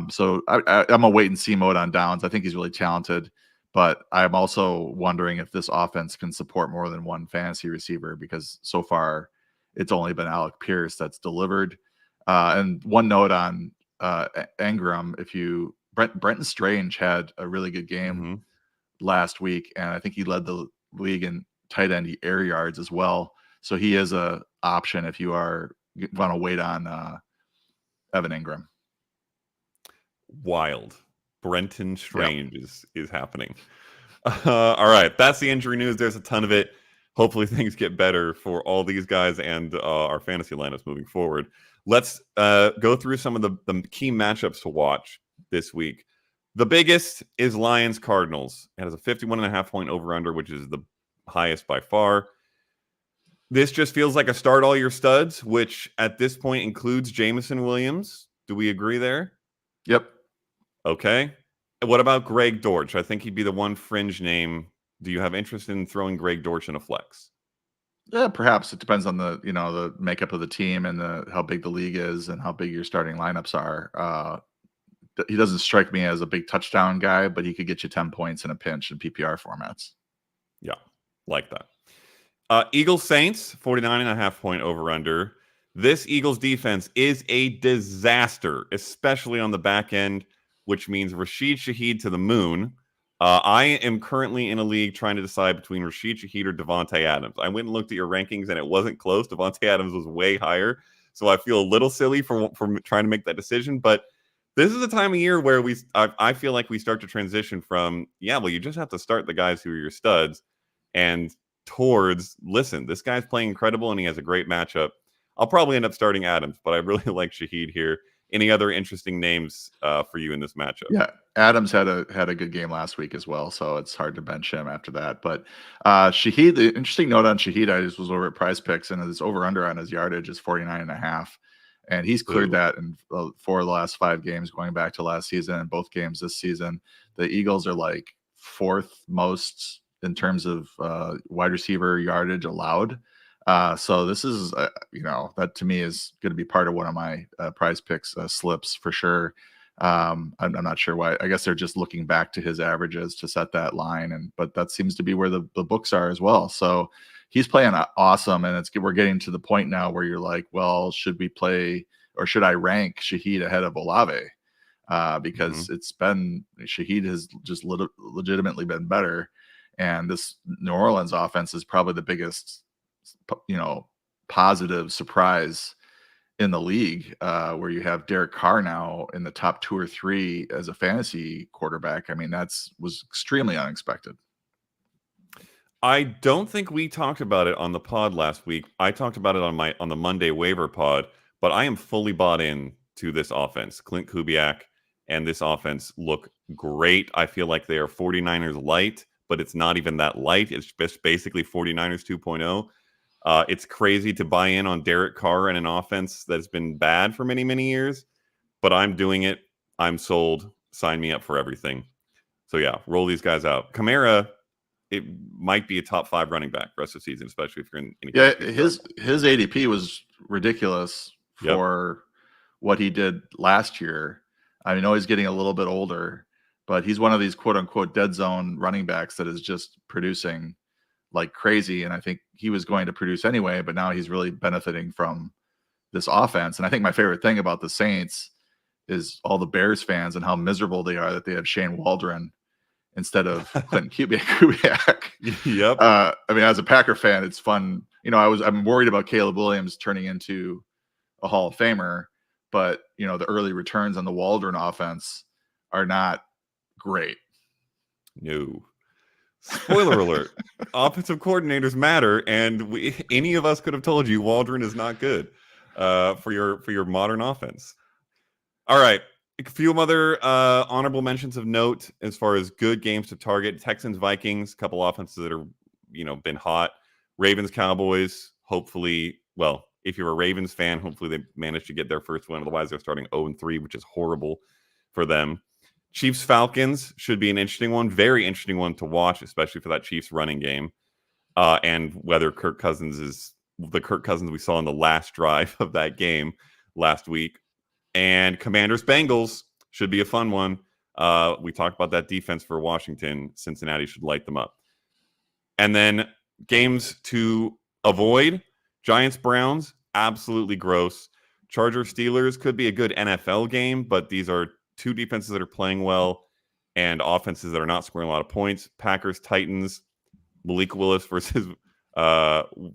So I'm a wait and see mode on Downs. I think he's really talented, but I'm also wondering if this offense can support more than one fantasy receiver because so far it's only been Alec Pierce that's delivered. And one note on Ingram, Brenton Strange had a really good game last week, and I think he led the league in tight end air yards as well. So he is a option if you want to wait on Evan Ingram. Wild. Brenton Strange is happening. All right, that's the injury news. There's a ton of it. Hopefully things get better for all these guys and our fantasy lineups moving forward. Let's go through some of the key matchups to watch this week. The biggest is Lions-Cardinals. It has a 51.5 point over-under, which is the highest by far. This just feels like a start all your studs, which at this point includes Jameson Williams. Do we agree there? Yep. Okay. What about Greg Dortch? I think he'd be the one fringe name. Do you have interest in throwing Greg Dortch in a flex? Yeah, perhaps. It depends on the makeup of the team and how big the league is and how big your starting lineups are. He doesn't strike me as a big touchdown guy, but he could get you 10 points in a pinch in PPR formats. Yeah, like that. Eagles Saints, 49.5 point over under. This Eagles defense is a disaster, especially on the back end, which means Rashid Shaheed to the moon. I am currently in a league trying to decide between Rashid Shaheed or Devontae Adams. I went and looked at your rankings, and it wasn't close. Devontae Adams was way higher, so I feel a little silly for trying to make that decision. But this is a time of year where I feel like we start to transition from, you just have to start the guys who are your studs, and towards, listen, this guy's playing incredible, and he has a great matchup. I'll probably end up starting Adams, but I really like Shaheed here. Any other interesting names for you in this matchup? Yeah, Adams had a good game last week as well, so it's hard to bench him after that. But Shaheed, the interesting note on Shaheed, I just was over at Prize Picks, and his over-under on his yardage is 49.5. And he's cleared that in 4 of the last 5 games going back to last season and both games this season. The Eagles are like 4th most in terms of wide receiver yardage allowed. So this is, that to me is going to be part of one of my Prize Picks slips for sure. I'm not sure why. I guess they're just looking back to his averages to set that line, but that seems to be where the books are as well. So he's playing awesome, and we're getting to the point now where you're like, well, should we play or should I rank Shaheed ahead of Olave? because it's been Shaheed has just legitimately been better, and this New Orleans offense is probably the biggest, positive surprise in the league, where you have Derek Carr now in the top 2 or 3 as a fantasy quarterback. I mean, was extremely unexpected. I don't think we talked about it on the pod last week. I talked about it on the Monday waiver pod, but I am fully bought in to this offense. Clint Kubiak and this offense look great. I feel like they are 49ers light, but it's not even that light. It's just basically 49ers 2.0. It's crazy to buy in on Derek Carr and an offense that's been bad for many, many years, but I'm doing it. I'm sold. Sign me up for everything. So yeah, roll these guys out. Kamara, it might be a top 5 running back rest of the season, especially if you're in any. Yeah, his ADP was ridiculous for what he did last year. I know he's getting a little bit older, but he's one of these quote unquote dead zone running backs that is just producing like crazy. And I think he was going to produce anyway, but now he's really benefiting from this offense. And I think my favorite thing about the Saints is all the Bears fans and how miserable they are that they have Shane Waldron instead of Clinton Kubiak. Yep. I mean, as a Packer fan, it's fun. I'm worried about Caleb Williams turning into a Hall of Famer, but the early returns on the Waldron offense are not great. No. Spoiler alert. Offensive coordinators matter, and any of us could have told you Waldron is not good for your modern offense. All right. A few other honorable mentions of note as far as good games to target. Texans, Vikings, a couple offenses that are, been hot. Ravens, Cowboys, hopefully, well, if you're a Ravens fan, hopefully they manage to get their first win. Otherwise, they're starting 0-3, which is horrible for them. Chiefs, Falcons should be an interesting one. Very interesting one to watch, especially for that Chiefs running game. And whether Kirk Cousins is the Kirk Cousins we saw in the last drive of that game last week. And Commanders Bengals should be a fun one. We talked about that defense for Washington. Cincinnati should light them up. And then games to avoid: Giants Browns, absolutely gross. Chargers Steelers could be a good NFL game, but these are two defenses that are playing well and offenses that are not scoring a lot of points. Packers Titans, Malik Willis versus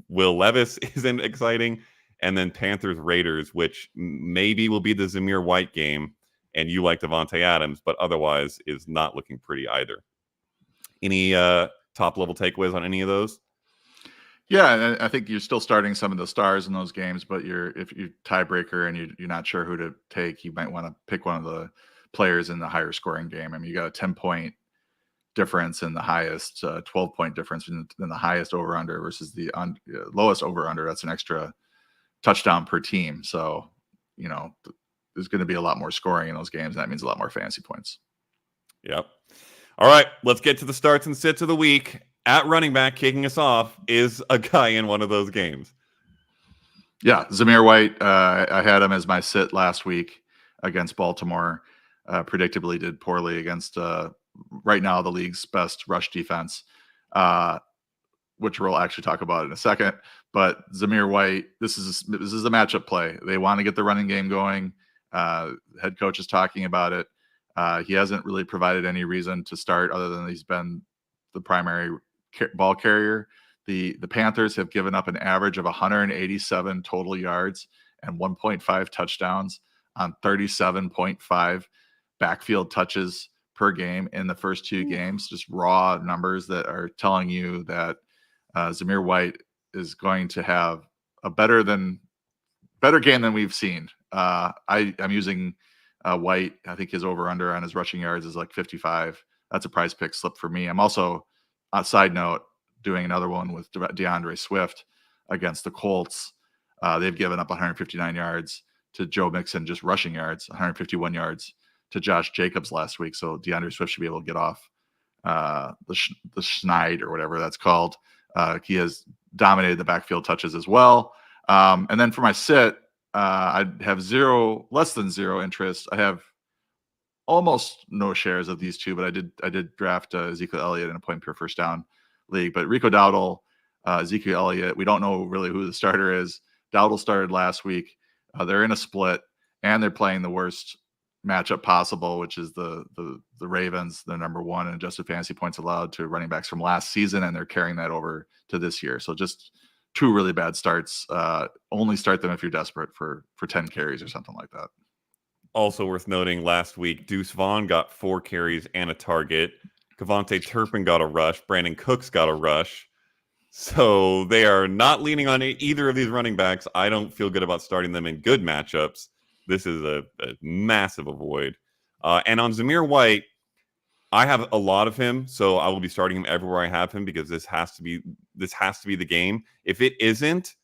Will Levis isn't exciting. And then Panthers Raiders, which maybe will be the Zamir White game, and you like Devontae Adams, but otherwise is not looking pretty either. Any top level takeaways on any of those? Yeah, I think you're still starting some of the stars in those games, but if you're tiebreaker and you're not sure who to take, you might want to pick one of the players in the higher scoring game. I mean, you got a 10-point difference in the highest, 12-point difference in the highest over under versus the lowest over under. That's an extra touchdown per team. So, there's going to be a lot more scoring in those games. And that means a lot more fantasy points. Yep. All right, let's get to the starts and sits of the week. At running back, kicking us off is a guy in one of those games. Yeah, Zamir White. I had him as my sit last week against Baltimore. Predictably did poorly against right now the league's best rush defense, which we'll actually talk about in a second. But Zamir White, this is a matchup play. They want to get the running game going. Head coach is talking about it. He hasn't really provided any reason to start other than he's been the primary ball carrier. The Panthers have given up an average of 187 total yards and 1.5 touchdowns on 37.5 backfield touches per game in the first two games. Just raw numbers that are telling you that Zamir White is going to have a better game than we've seen. I'm using White. I think his over under on his rushing yards is like 55. That's a prize pick slip for me. I'm also, on a side note, doing another one with DeAndre Swift against the Colts. They've given up 159 yards to Joe Mixon, just rushing yards, 151 yards to Josh Jacobs last week. So DeAndre Swift should be able to get off the schneid or whatever that's called. He has dominated the backfield touches as well. And then for my sit, I have less than zero interest. I have almost no shares of these two, but I did draft Ezekiel Elliott in a point per first down league. But Rico Dowdle, Ezekiel Elliott, we don't know really who the starter is. Dowdle started last week. They're in a split, and they're playing the worst matchup possible, which is the Ravens, the number one in adjusted fantasy points allowed to running backs from last season, and they're carrying that over to this year. So just two really bad starts. Only start them if you're desperate for 10 carries or something like that. Also worth noting, last week, Deuce Vaughn got 4 carries and a target. Kevontae Turpin got a rush. Brandon Cooks got a rush. So they are not leaning on either of these running backs. I don't feel good about starting them in good matchups. This is a massive avoid. And on Zamir White, I have a lot of him, so I will be starting him everywhere I have him because this has to be the game. If it isn't,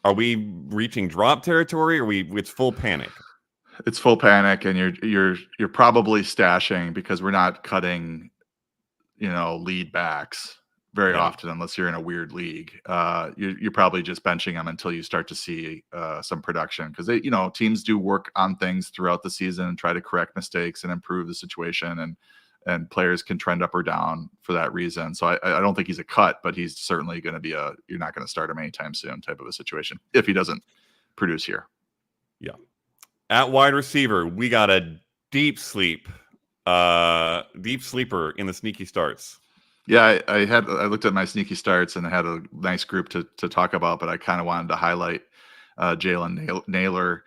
are we reaching drop territory, or it's full panic? It's full panic, and you're probably stashing because we're not cutting, lead backs very often unless you're in a weird league. You're probably just benching them until you start to see some production, because teams do work on things throughout the season and try to correct mistakes and improve the situation, and players can trend up or down for that reason. So I don't think he's a cut, but he's certainly going to be you're not going to start him anytime soon type of a situation if he doesn't produce here. Yeah. At wide receiver, we got a deep sleeper in the sneaky starts. Yeah, I looked at my sneaky starts and I had a nice group to talk about, but I kind of wanted to highlight Jalen Naylor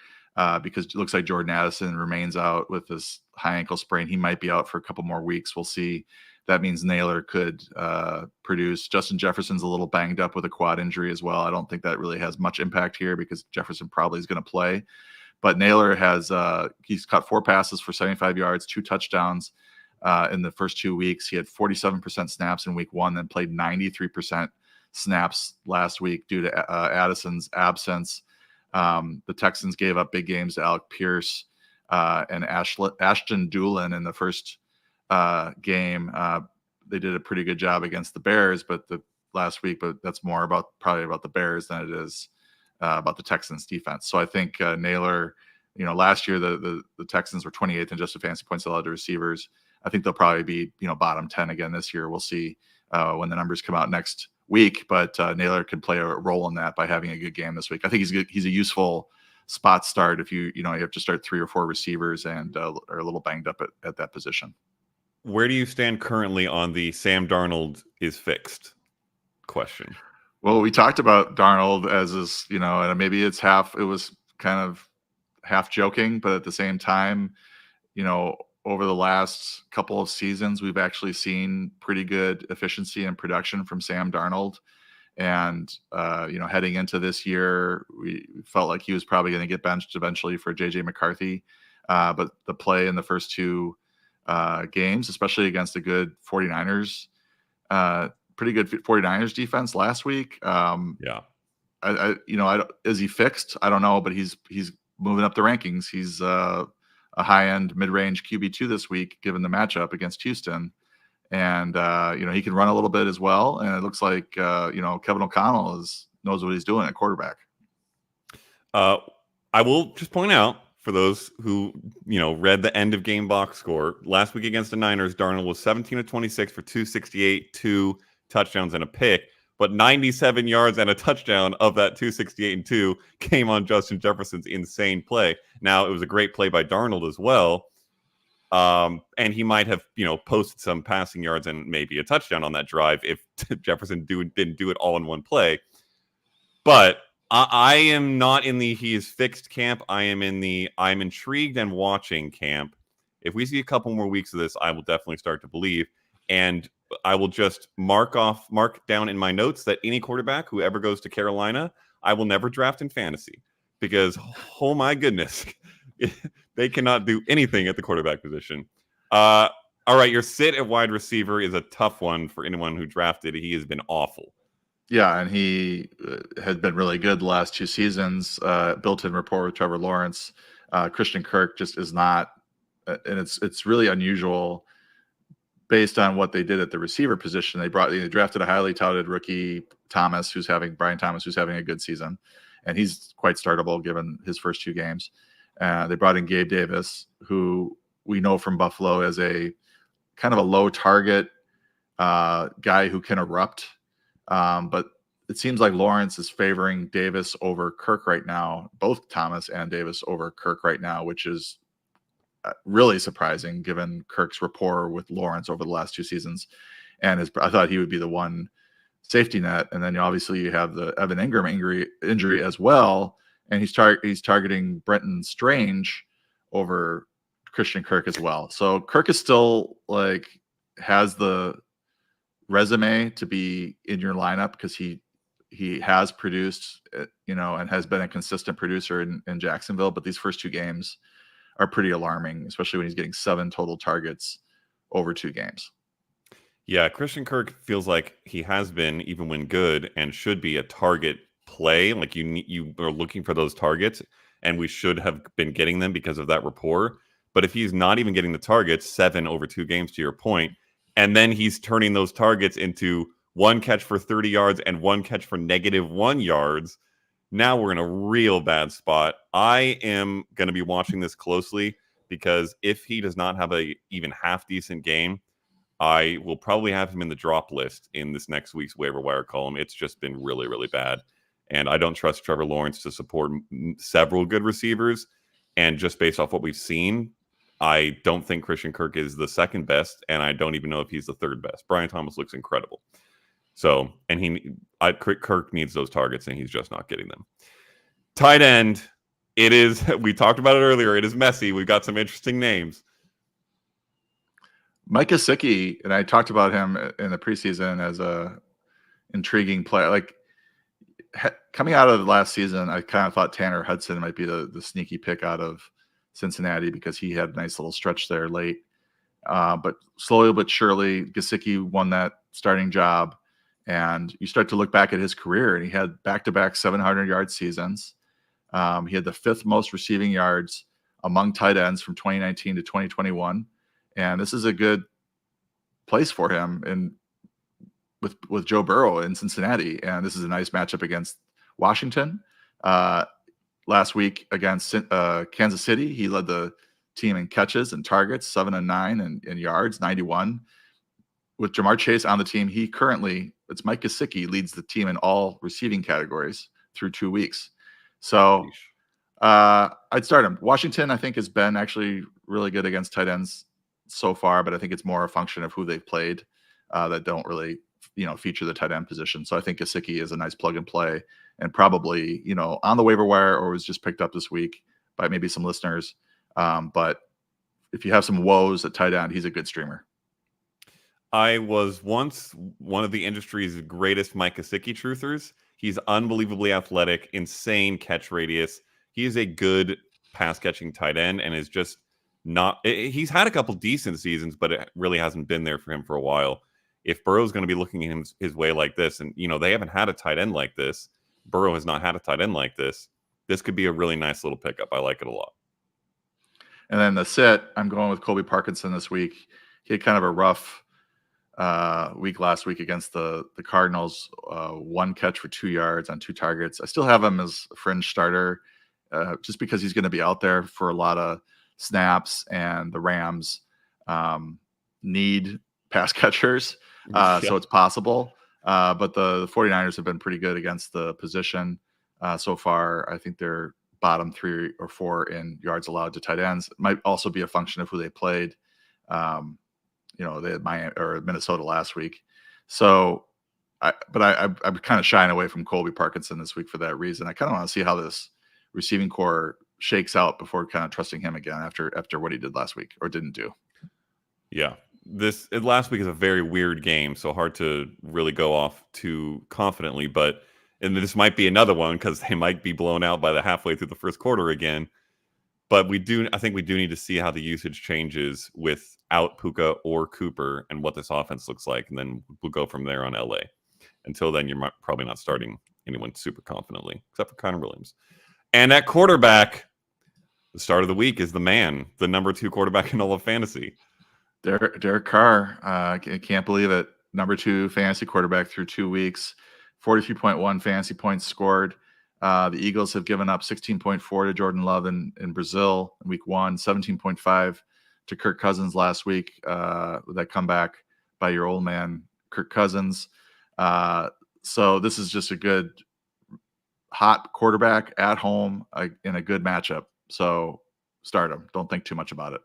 because it looks like Jordan Addison remains out with this high ankle sprain. He might be out for a couple more weeks. We'll see. That means Naylor could produce. Justin Jefferson's a little banged up with a quad injury as well. I don't think that really has much impact here because Jefferson probably is going to play. But Naylor he's caught 4 passes for 75 yards, 2 touchdowns in the first 2 weeks. He had 47% snaps in week 1, then played 93% snaps last week due to Addison's absence. The Texans gave up big games to Alec Pierce and Ashton Doolin in the first game. They did a pretty good job against the Bears, but last week, but that's more probably about the Bears than it is about the Texans defense. So I think Naylor, last year the Texans were 28th in adjusted fantasy points allowed to receivers. I think they'll probably be, bottom 10 again this year. We'll see when the numbers come out next week, but Naylor can play a role in that by having a good game this week. I think he's a useful spot start if you have to start 3 or 4 receivers and are a little banged up at that position. Where do you stand currently on the Sam Darnold is fixed question? Well, we talked about Darnold as this, and maybe it was kind of half joking, but at the same time, over the last couple of seasons, we've actually seen pretty good efficiency and production from Sam Darnold. And, heading into this year, we felt like he was probably going to get benched eventually for JJ McCarthy. But the play in the first 2 games, especially against a good 49ers, pretty good 49ers defense last week. Is he fixed? I don't know, but he's moving up the rankings. He's a high-end mid-range QB2 this week, given the matchup against Houston. And, he can run a little bit as well. And it looks like, Kevin O'Connell knows what he's doing at quarterback. I will just point out, for those who, read the end of game box score, last week against the Niners, Darnold was 17 of 26 for 268, 2 touchdowns and a pick, but 97 yards and a touchdown of that 268 and 2 came on Justin Jefferson's insane play. Now, it was a great play by Darnold as well. And he might have, posted some passing yards and maybe a touchdown on that drive if Jefferson didn't do it all in one play. But I am not in the he is fixed camp. I am in the I'm intrigued and watching camp. If we see a couple more weeks of this, I will definitely start to believe. And I will just mark down in my notes that any quarterback who ever goes to Carolina, I will never draft in fantasy because, oh my goodness, they cannot do anything at the quarterback position. All right, your sit at wide receiver is a tough one for anyone who drafted. He has been awful. Yeah, and he had been really good the last 2 seasons. Built-in rapport with Trevor Lawrence. Christian Kirk just is not, and it's really unusual based on what they did at the receiver position. They drafted a highly touted rookie, Brian Thomas, who's having a good season, and he's quite startable given his first 2 games. They brought in Gabe Davis, who we know from Buffalo as a kind of a low target guy who can erupt. But it seems like Lawrence is favoring Davis over Kirk right now, both Thomas and Davis over Kirk right now, which is really surprising given Kirk's rapport with Lawrence over the last 2 seasons. And I thought he would be the one safety net. And then obviously you have the Evan Ingram injury as well. And he's targeting Brenton Strange over Christian Kirk as well. So Kirk is still like has the resume to be in your lineup because he has produced, and has been a consistent producer in Jacksonville. But these first 2 games are pretty alarming, especially when he's getting 7 total targets over 2 games. Yeah, Christian Kirk feels like he has been, even when good, and should be a target play. Like you are looking for those targets, and we should have been getting them because of that rapport. But if he's not even getting the targets, 7 over 2 games, to your point, and then he's turning those targets into 1 catch for 30 yards and 1 catch for -1 yards, now we're in a real bad spot. I am going to be watching this closely because if he does not have a even half decent game, I will probably have him in the drop list in this next week's waiver wire column. It's just been really, really bad. And I don't trust Trevor Lawrence to support several good receivers. And just based off what we've seen, I don't think Christian Kirk is the second best. And I don't even know if he's the third best. Brian Thomas looks incredible. So, and Kirk needs those targets, and he's just not getting them. Tight end, it is, we talked about it earlier, it is messy. We've got some interesting names. Mike Gesicki, and I talked about him in the preseason as a intriguing player. Like coming out of the last season, I kind of thought Tanner Hudson might be the sneaky pick out of Cincinnati because he had a nice little stretch there late. But slowly but surely, Gesicki won that starting job. And you start to look back at his career, and he had back-to-back 700-yard seasons. He had the 5th most receiving yards among tight ends from 2019 to 2021. And this is a good place for him and with Joe Burrow in Cincinnati. And this is a nice matchup against Washington. Last week against Kansas City, he led the team in catches and targets, 7 and 9, and yards, 91. With Jamar Chase on the team, it's Mike Gesicki leads the team in all receiving categories through 2 weeks. So I'd start him. Washington, I think, has been actually really good against tight ends so far, but I think it's more a function of who they've played that don't really, feature the tight end position. So I think Gesicki is a nice plug and play, and probably, on the waiver wire or was just picked up this week by maybe some listeners. But if you have some woes at tight end, he's a good streamer. I was once one of the industry's greatest Mike Gesicki truthers. He's unbelievably athletic, insane catch radius. He is a good pass catching tight end, and is just not. He's had a couple decent seasons, but it really hasn't been there for him for a while. If Burrow's going to be looking at his way like this, and they haven't had a tight end like this, Burrow has not had a tight end like this. This could be a really nice little pickup. I like it a lot. And then the sit, I'm going with Colby Parkinson this week. He had kind of a rough week last week against the Cardinals. 1 catch for 2 yards on 2 targets. I still have him as a fringe starter just because he's going to be out there for a lot of snaps, and the Rams need pass catchers. So it's possible. But the 49ers have been pretty good against the position so far. I think they're bottom 3 or 4 in yards allowed to tight ends. It might also be a function of who they played. They had Miami or Minnesota last week. So, I'm kind of shying away from Colby Parkinson this week for that reason. I kind of want to see how this receiving core shakes out before kind of trusting him again after what he did last week or didn't do. Yeah. Last week is a very weird game, so hard to really go off too confidently. And this might be another one because they might be blown out by the halfway through the first quarter again. But I think we do need to see how the usage changes without Puka or Cooper and what this offense looks like. And then we'll go from there on LA. Until then, you're probably not starting anyone super confidently, except for Connor Williams. And at quarterback, the start of the week is the man, the number 2 quarterback in all of fantasy. Derek Carr. I can't believe it. Number 2 fantasy quarterback through 2 weeks. 43.1 fantasy points scored. The Eagles have given up 16.4 to Jordan Love in Brazil in week 1, 17.5 to Kirk Cousins last week with that comeback by your old man, Kirk Cousins. So this is just a good, hot quarterback at home in a good matchup. So start him. Don't think too much about it.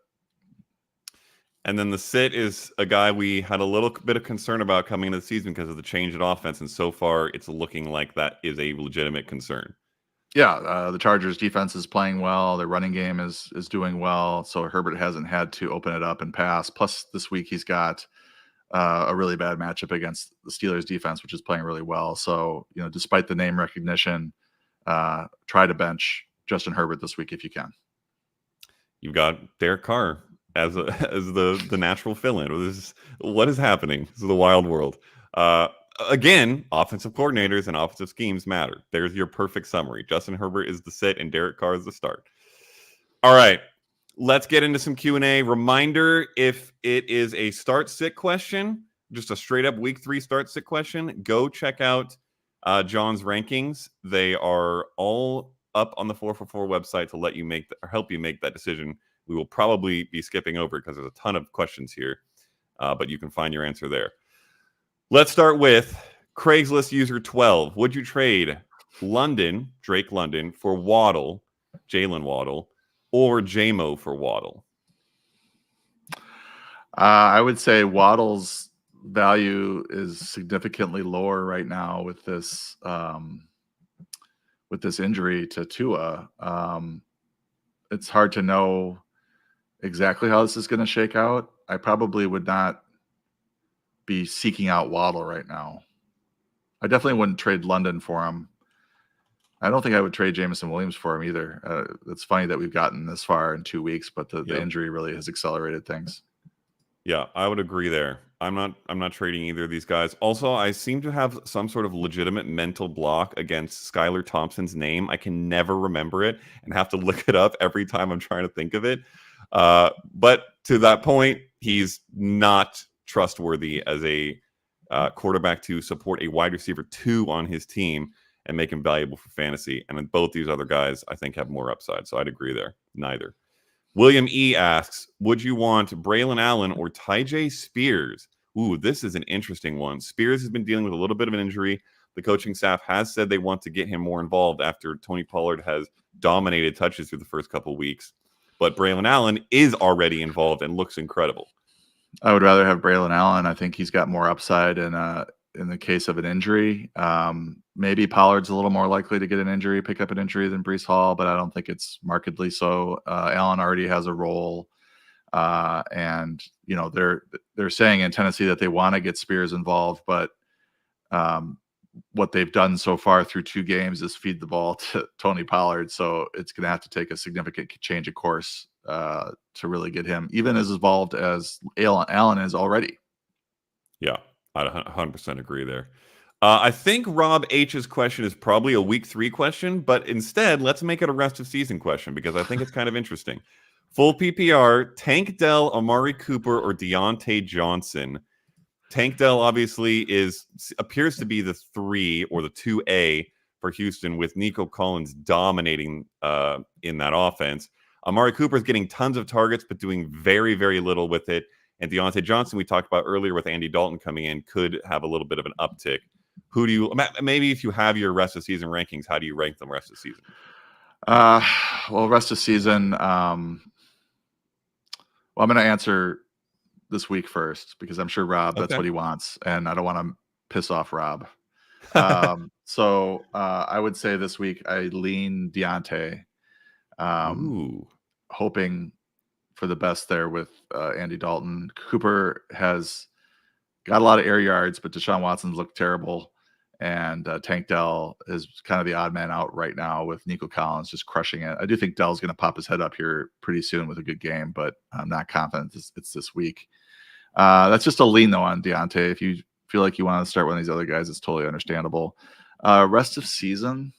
And then the sit is a guy we had a little bit of concern about coming into the season because of the change in offense. And so far, it's looking like that is a legitimate concern. Yeah, the Chargers defense is playing well. Their running game is doing well. So Herbert hasn't had to open it up and pass. Plus, this week he's got a really bad matchup against the Steelers defense, which is playing really well. So, despite the name recognition, try to bench Justin Herbert this week if you can. You've got Derek Carr as the natural fill-in. What is happening? This is the wild world. Again, offensive coordinators and offensive schemes matter. There's your perfect summary. Justin Herbert is the sit and Derek Carr is the start. All right, let's get into some Q&A. Reminder, if it is a start-sit question, just a straight-up Week 3 start-sit question, go check out John's rankings. They are all up on the 444 website to help you make that decision. We will probably be skipping over because there's a ton of questions here, but you can find your answer there. Let's start with Craigslist user 12. Would you trade Drake London, for Waddle, Jalen Waddle, or J-Mo for Waddle? I would say Waddle's value is significantly lower right now with this injury to Tua. It's hard to know exactly how this is going to shake out. I probably would not be seeking out Waddle right now. I definitely wouldn't trade London for him. I don't think I would trade Jameson Williams for him either. It's funny that we've gotten this far in 2 weeks, but the injury really has accelerated things. Yeah, I would agree there. I'm not trading either of these guys. Also, I seem to have some sort of legitimate mental block against Skylar Thompson's name. I can never remember it and have to look it up every time I'm trying to think of it. But to that point, he's not trustworthy as a quarterback to support a wide receiver 2 on his team and make him valuable for fantasy. And then both these other guys, I think, have more upside. So I'd agree there. Neither. William E. asks, would you want Braylon Allen or Tyjae Spears? Ooh, this is an interesting one. Spears has been dealing with a little bit of an injury. The coaching staff has said they want to get him more involved after Tony Pollard has dominated touches through the first couple of weeks. But Braylon Allen is already involved and looks incredible. I would rather have Braylon Allen. I think he's got more upside in the case of an injury. Maybe Pollard's a little more likely to get an injury, pick up an injury than Breece Hall, but I don't think it's markedly so. Allen already has a role. And they're saying in Tennessee that they want to get Spears involved, but what they've done so far through 2 games is feed the ball to Tony Pollard. So it's going to have to take a significant change of course to really get him even as involved as Allen is already. Yeah, I 100% agree there. I think Rob H's question is probably a Week 3 question, but instead, let's make it a rest of season question because I think it's kind of interesting. Full PPR, Tank Dell, Amari Cooper, or Deontay Johnson. Tank Dell obviously appears to be the 3 or the 2A for Houston, with Nico Collins dominating in that offense. Amari Cooper is getting tons of targets, but doing very, very little with it. And Deontay Johnson, we talked about earlier with Andy Dalton coming in, could have a little bit of an uptick. Who do you, maybe if you have your rest of season rankings, how do you rank them rest of season? Well, rest of season, I'm going to answer this week first because I'm sure Rob, that's what he wants. And I don't want to piss off Rob. So I would say this week I lean Deontay, hoping for the best there with Andy Dalton. Cooper has got a lot of air yards, but Deshaun Watson's looked terrible. And Tank Dell is kind of the odd man out right now with Nico Collins just crushing it. I do think Dell's going to pop his head up here pretty soon with a good game, but I'm not confident it's this week. That's just a lean, though, on Deontay. If you feel like you want to start one of these other guys, it's totally understandable. Rest of season,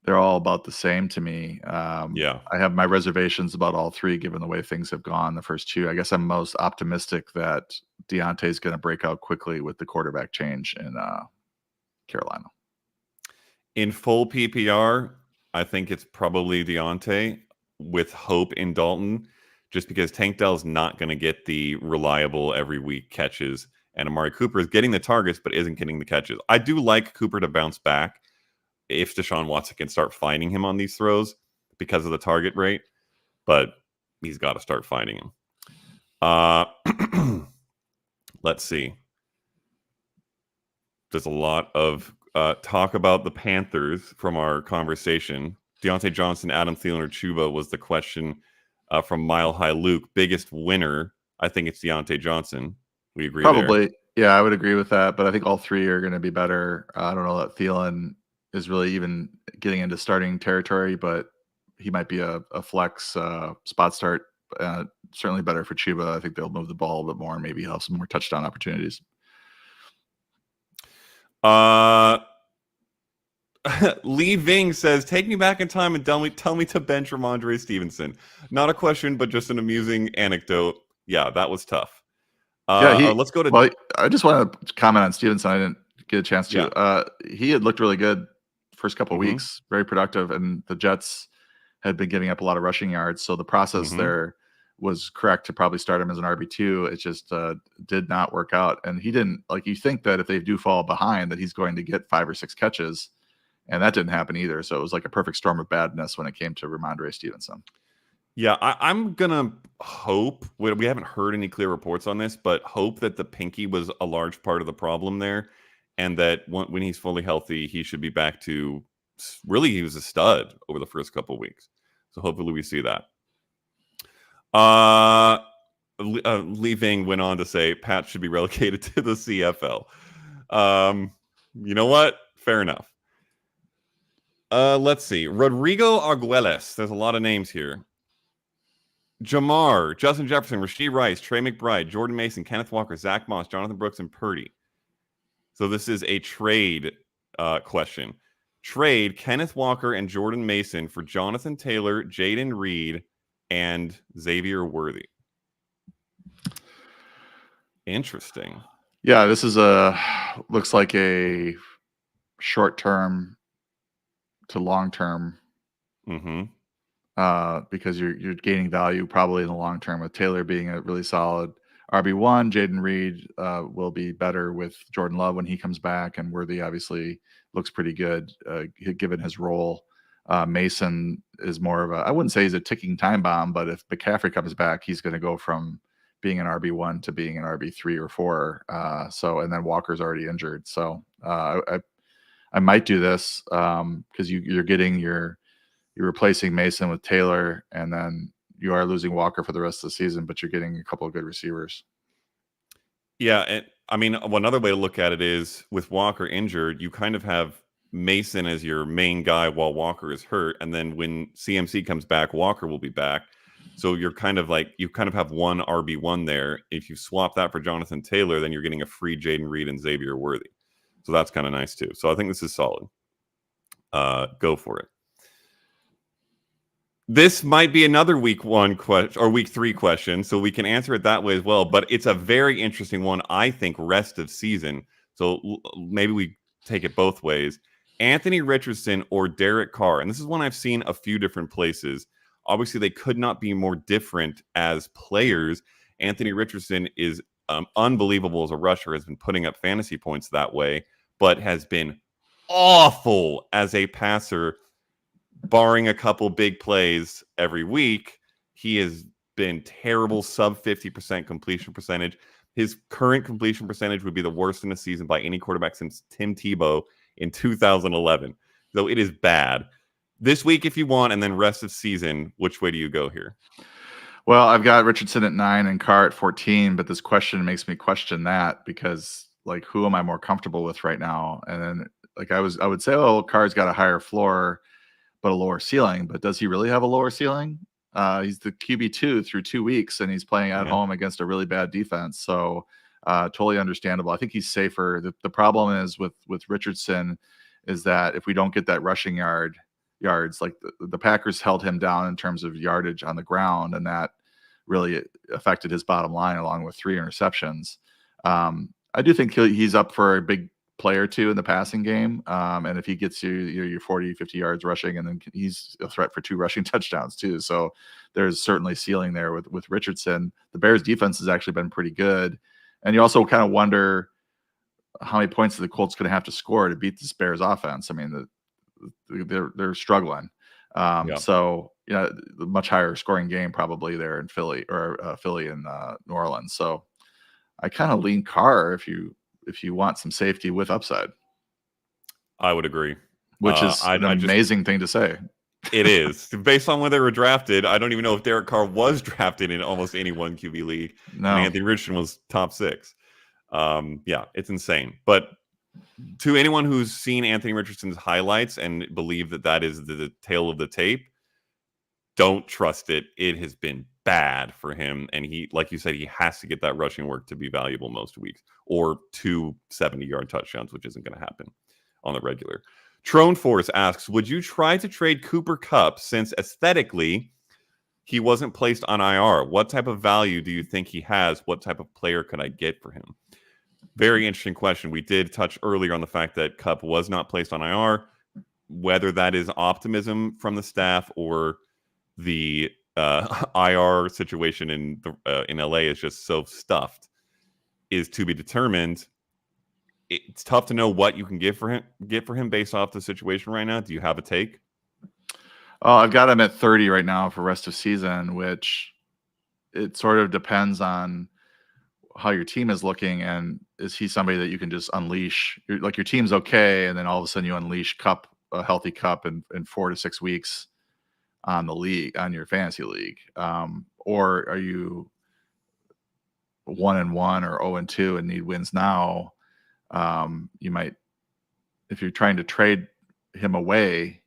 they're all about the same to me. I have my reservations about all 3, given the way things have gone the first 2. I guess I'm most optimistic that Deontay is going to break out quickly with the quarterback change in Carolina. In full PPR, I think it's probably Deontay with hope in Dalton, just because Tank Dell's not going to get the reliable every week catches, and Amari Cooper is getting the targets but isn't getting the catches. I do like Cooper to bounce back if Deshaun Watson can start finding him on these throws because of the target rate. But he's got to start finding him. Let's see. There's a lot of talk about the Panthers from our conversation. Deontay Johnson, Adam Thielen, or Chuba was the question from Mile High Luke. Biggest winner, I think it's Deontay Johnson. We agree Probably. there. Yeah, I would agree with that. But I think all three are going to be better. I don't know that Thielen is really even getting into starting territory, but he might be a flex spot start. Certainly better for Chuba. I think they'll move the ball a bit more. Maybe he'll have some more touchdown opportunities. Lee Ving says, take me back in time and tell me to bench Ramondre Stevenson. Not a question, but just an amusing anecdote. Yeah, that was tough. Let's go to... Well, I just want to comment on Stevenson. I didn't get a chance to. Yeah. He had looked really good first couple of weeks, very productive, and the Jets had been giving up a lot of rushing yards. So the process there was correct to probably start him as an RB2. It just did not work out. And he didn't, like, you think that if they do fall behind that he's going to get 5 or 6 catches, and that didn't happen either. So it was like a perfect storm of badness when it came to Ramondre Stevenson. Yeah, I'm going to hope, we haven't heard any clear reports on this, but hope that the pinky was a large part of the problem there, and that when he's fully healthy, he should be back to, really, he was a stud over the first couple of weeks. So hopefully we see that. Leaving went on to say Pat should be relegated to the CFL. You know what? Fair enough. Let's see. Rodrigo Arguelles. There's a lot of names here. Jamar, Justin Jefferson, Rashee Rice, Trey McBride, Jordan Mason, Kenneth Walker, Zach Moss, Jonathan Brooks, and Purdy. So this is a trade question. Trade Kenneth Walker and Jordan Mason for Jonathan Taylor, Jaden Reed, and Xavier Worthy. Interesting. Yeah, this is looks like a short-term to long-term. Because you're gaining value probably in the long term with Taylor being a really solid RB1. Jaden Reed will be better with Jordan Love when he comes back, and Worthy obviously looks pretty good given his role. Mason is more of I wouldn't say he's a ticking time bomb, but if McCaffrey comes back, he's going to go from being an RB1 to being an RB3 or 4. And then Walker's already injured. So I might do this because you're replacing Mason with Taylor, and then you are losing Walker for the rest of the season, but you're getting a couple of good receivers. Yeah, and I mean, another way to look at it is with Walker injured, you kind of have Mason as your main guy while Walker is hurt, and then when CMC comes back, Walker will be back. So you're kind of have one RB1 there. If you swap that for Jonathan Taylor, then you're getting a free Jaden Reed and Xavier Worthy. So that's kind of nice too. So I think this is solid. Go for it. This might be another week 1 question or week 3 question, so we can answer it that way as well. But it's a very interesting one, I think, rest of season. So maybe we take it both ways. Anthony Richardson or Derek Carr. And this is one I've seen a few different places. Obviously, they could not be more different as players. Anthony Richardson is unbelievable as a rusher, has been putting up fantasy points that way, but has been awful as a passer. Barring a couple big plays every week, he has been terrible, sub 50% completion percentage. His current completion percentage would be the worst in the season by any quarterback since Tim Tebow in 2011. So it is bad. This week, if you want, and then rest of season, which way do you go here? Well, I've got Richardson at 9 and Carr at 14, but this question makes me question that because, like, who am I more comfortable with right now? And then, like, I would say, oh, Carr's got a higher floor but a lower ceiling. But does he really have a lower ceiling? He's the QB2 through 2 weeks, and he's playing at home against a really bad defense. So totally understandable. I think he's safer. The problem is with Richardson is that if we don't get that rushing yards, like the Packers held him down in terms of yardage on the ground, and that really affected his bottom line along with 3 interceptions. I do think he's up for a big play or two in the passing game. And if he gets you your 40, 50 yards rushing, and then he's a threat for 2 rushing touchdowns too. So there's certainly ceiling there with Richardson. The Bears defense has actually been pretty good. And you also kind of wonder how many points are the Colts going to have to score to beat this Bears offense. I mean, they're struggling. So much higher scoring game probably there in Philly or Philly and New Orleans. So I kind of lean Carr if you want some safety with upside. I would agree. Which is an amazing thing to say. It is. Based on when they were drafted, I don't even know if Derek Carr was drafted in almost any one QB league. No. And Anthony Richardson was top 6. Yeah, it's insane. But to anyone who's seen Anthony Richardson's highlights and believe that is the tail of the tape, don't trust it. It has been bad for him. And he, like you said, he has to get that rushing work to be valuable most weeks, or 2 70-yard touchdowns, which isn't going to happen on the regular. Trone Force asks, would you try to trade Cooper Kupp since aesthetically he wasn't placed on IR? What type of value do you think he has? What type of player could I get for him? Very interesting question. We did touch earlier on the fact that Kupp was not placed on IR. Whether that is optimism from the staff or the IR situation in LA is just so stuffed is to be determined. It's tough to know what you can get for him based off the situation right now. Do you have a take? Oh, I've got him at 30 right now for rest of season, which it sort of depends on how your team is looking, and is he somebody that you can just unleash? Your team's okay, and then all of a sudden you unleash a healthy Kupp in 4 to 6 weeks on your fantasy league, or are you 1-1 or 0-2 and need wins now? You might, if you're trying to trade him away,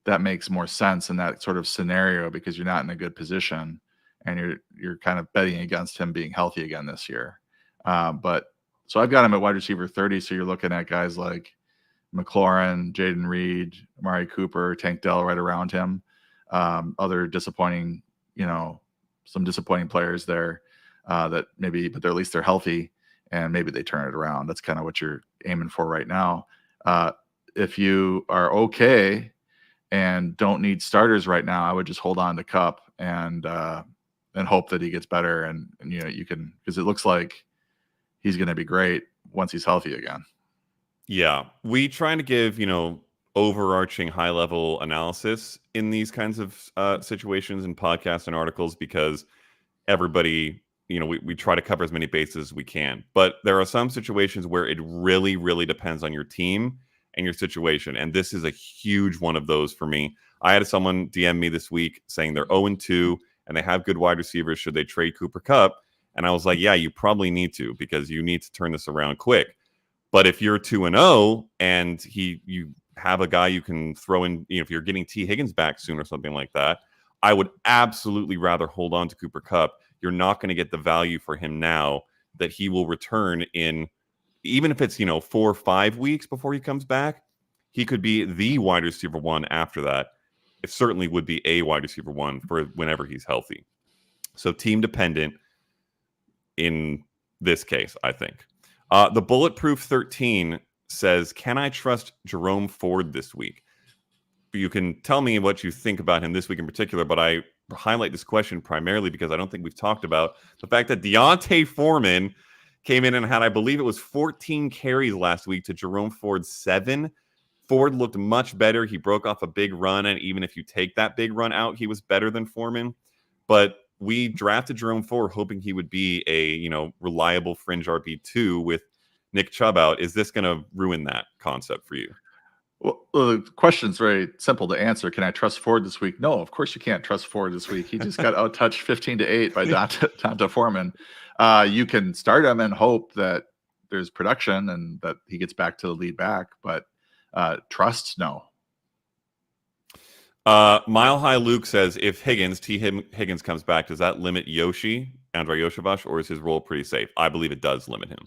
that makes more sense in that sort of scenario because you're not in a good position and you're kind of betting against him being healthy again this year. But so I've got him at wide receiver 30. So you're looking at guys like McLaurin, Jaden Reed, Amari Cooper, Tank Dell right around him. Other disappointing, some disappointing players there that maybe, but at least they're healthy and maybe they turn it around. That's kind of what you're aiming for right now. If you are okay and don't need starters right now, I would just hold on to Kupp and hope that he gets better. And you can, because it looks like he's going to be great once he's healthy again. Yeah. We try to give, overarching high level analysis in these kinds of situations and podcasts and articles because everybody, we try to cover as many bases as we can. But there are some situations where it really, really depends on your team and your situation. And this is a huge one of those for me. I had someone DM me this week saying they're 0-2 and they have good wide receivers. Should they trade Cooper Kupp? And I was like, yeah, you probably need to because you need to turn this around quick. But if you're 2-0 and you have a guy you can throw in, if you're getting T. Higgins back soon or something like that, I would absolutely rather hold on to Cooper Kupp. You're not going to get the value for him now that he will return in, even if it's, 4 or 5 weeks before he comes back, he could be the wide receiver 1 after that. It certainly would be a wide receiver 1 for whenever he's healthy. So team dependent in this case, I think. The Bulletproof 13 says, can I trust Jerome Ford this week? You can tell me what you think about him this week in particular, but I highlight this question primarily because I don't think we've talked about the fact that Deontay Foreman came in and had, I believe it was 14 carries last week to Jerome Ford's 7. Ford looked much better. He broke off a big run, and even if you take that big run out, he was better than Foreman. But we drafted Jerome Ford hoping he would be a, reliable fringe RB2 with Nick Chubb out. Is this going to ruin that concept for you? Well, the question's very simple to answer. Can I trust Ford this week? No, of course you can't trust Ford this week. He just got out-touched 15-8 by Donta Foreman. You can start him and hope that there's production and that he gets back to the lead back, but trust, no. Mile High Luke says, if Higgins comes back, does that limit Andrei Yoshavash, or is his role pretty safe? I believe it does limit him.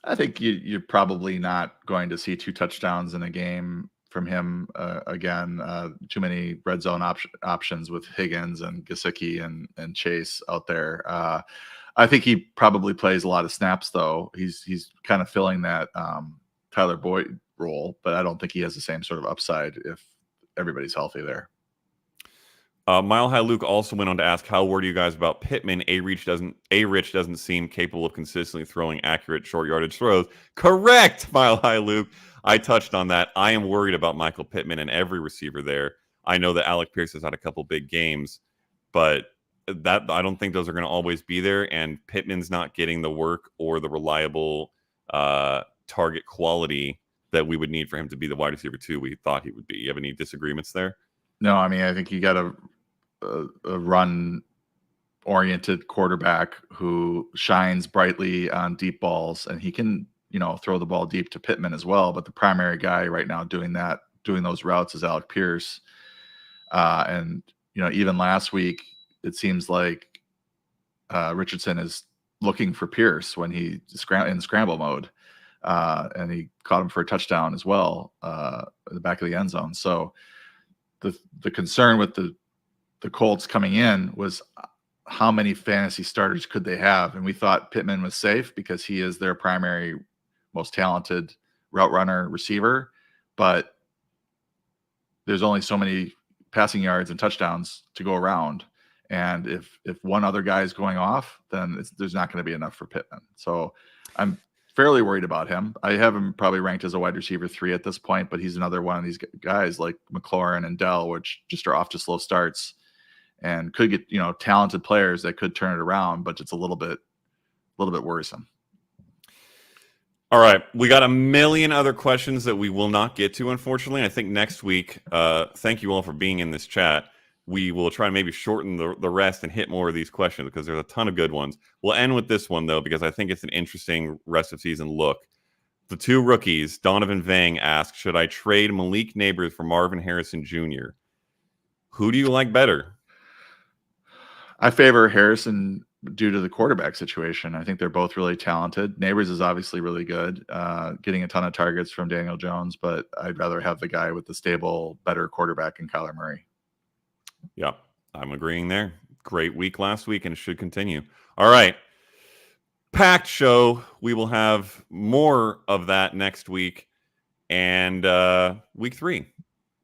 I think you're probably not going to see 2 touchdowns in a game from him again. Too many red zone options with Higgins and Gesicki and Chase out there. I think he probably plays a lot of snaps, though. He's kind of filling that Tyler Boyd role, but I don't think he has the same sort of upside if everybody's healthy there. Mile High Luke also went on to ask, how worried are you guys about Pittman? A-Rich doesn't seem capable of consistently throwing accurate short yardage throws. Correct, Mile High Luke. I touched on that. I am worried about Michael Pittman and every receiver there. I know that Alec Pierce has had a couple big games, but that I don't think those are going to always be there. And Pittman's not getting the work or the reliable target quality that we would need for him to be the wide receiver 2 we thought he would be. You have any disagreements there? No, I mean, I think you got a run-oriented quarterback who shines brightly on deep balls, and he can, throw the ball deep to Pittman as well. But the primary guy right now doing those routes is Alec Pierce. And even last week, it seems like Richardson is looking for Pierce when he in scramble mode, and he caught him for a touchdown as well in the back of the end zone. So the concern with the Colts coming in was how many fantasy starters could they have, and we thought Pittman was safe because he is their primary, most talented route runner receiver, but there's only so many passing yards and touchdowns to go around. And if one other guy is going off, then there's not going to be enough for Pittman. So I'm fairly worried about him. I have him probably ranked as a wide receiver 3 at this point, but he's another one of these guys like McLaurin and Dell, which just are off to slow starts and could get, talented players that could turn it around, but it's a little bit worrisome. All right. We got a million other questions that we will not get to, unfortunately. I think next week, thank you all for being in this chat. We will try and maybe shorten the rest and hit more of these questions because there's a ton of good ones. We'll end with this one, though, because I think it's an interesting rest of season look. The 2 rookies, Donovan Vang asks, should I trade Malik Neighbors for Marvin Harrison Jr.? Who do you like better? I favor Harrison due to the quarterback situation. I think they're both really talented. Neighbors is obviously really good, getting a ton of targets from Daniel Jones, but I'd rather have the guy with the stable, better quarterback in Kyler Murray. Yeah, I'm agreeing there. Great week last week, and it should continue. All right. Packed show. We will have more of that next week. And week 3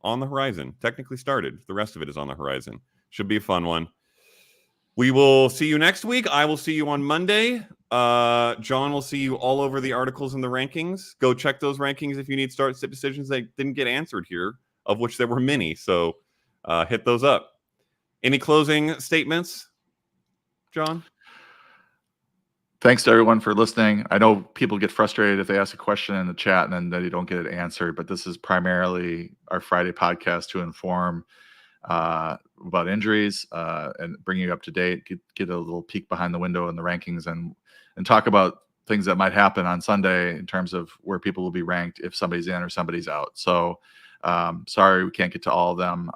on the horizon. Technically started. The rest of it is on the horizon. Should be a fun one. We will see you next week. I will see you on Monday. John will see you all over the articles and the rankings. Go check those rankings if you need start-sit decisions that didn't get answered here, of which there were many. So hit those up. Any closing statements, John? Thanks to everyone for listening. I know people get frustrated if they ask a question in the chat and then they don't get it answered, but this is primarily our Friday podcast to inform about injuries and bring you up to date, get a little peek behind the window in the rankings and talk about things that might happen on Sunday in terms of where people will be ranked if somebody's in or somebody's out. So sorry we can't get to all of them,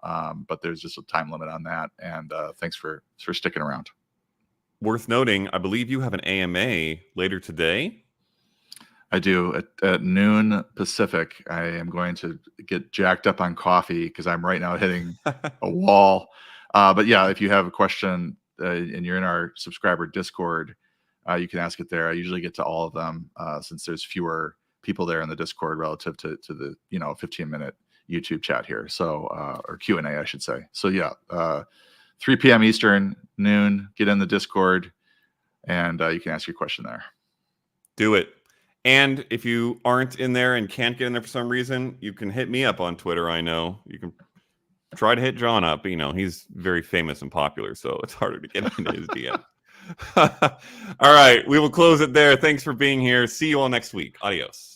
but there's just a time limit on that. And thanks for sticking around. Worth noting, I believe you have an AMA later today. I do. At noon Pacific, I am going to get jacked up on coffee because I'm right now hitting a wall. But yeah, if you have a question and you're in our subscriber Discord, you can ask it there. I usually get to all of them since there's fewer people there in the Discord relative to the 15-minute YouTube chat here. So or Q&A, I should say. So yeah, 3 p.m. Eastern, noon. Get in the Discord, and you can ask your question there. Do it. And if you aren't in there and can't get in there for some reason, you can hit me up on Twitter. I know you can try to hit John up. He's very famous and popular, so it's harder to get into his DM. All right, we will close it there. Thanks for being here. See you all next week. Adios.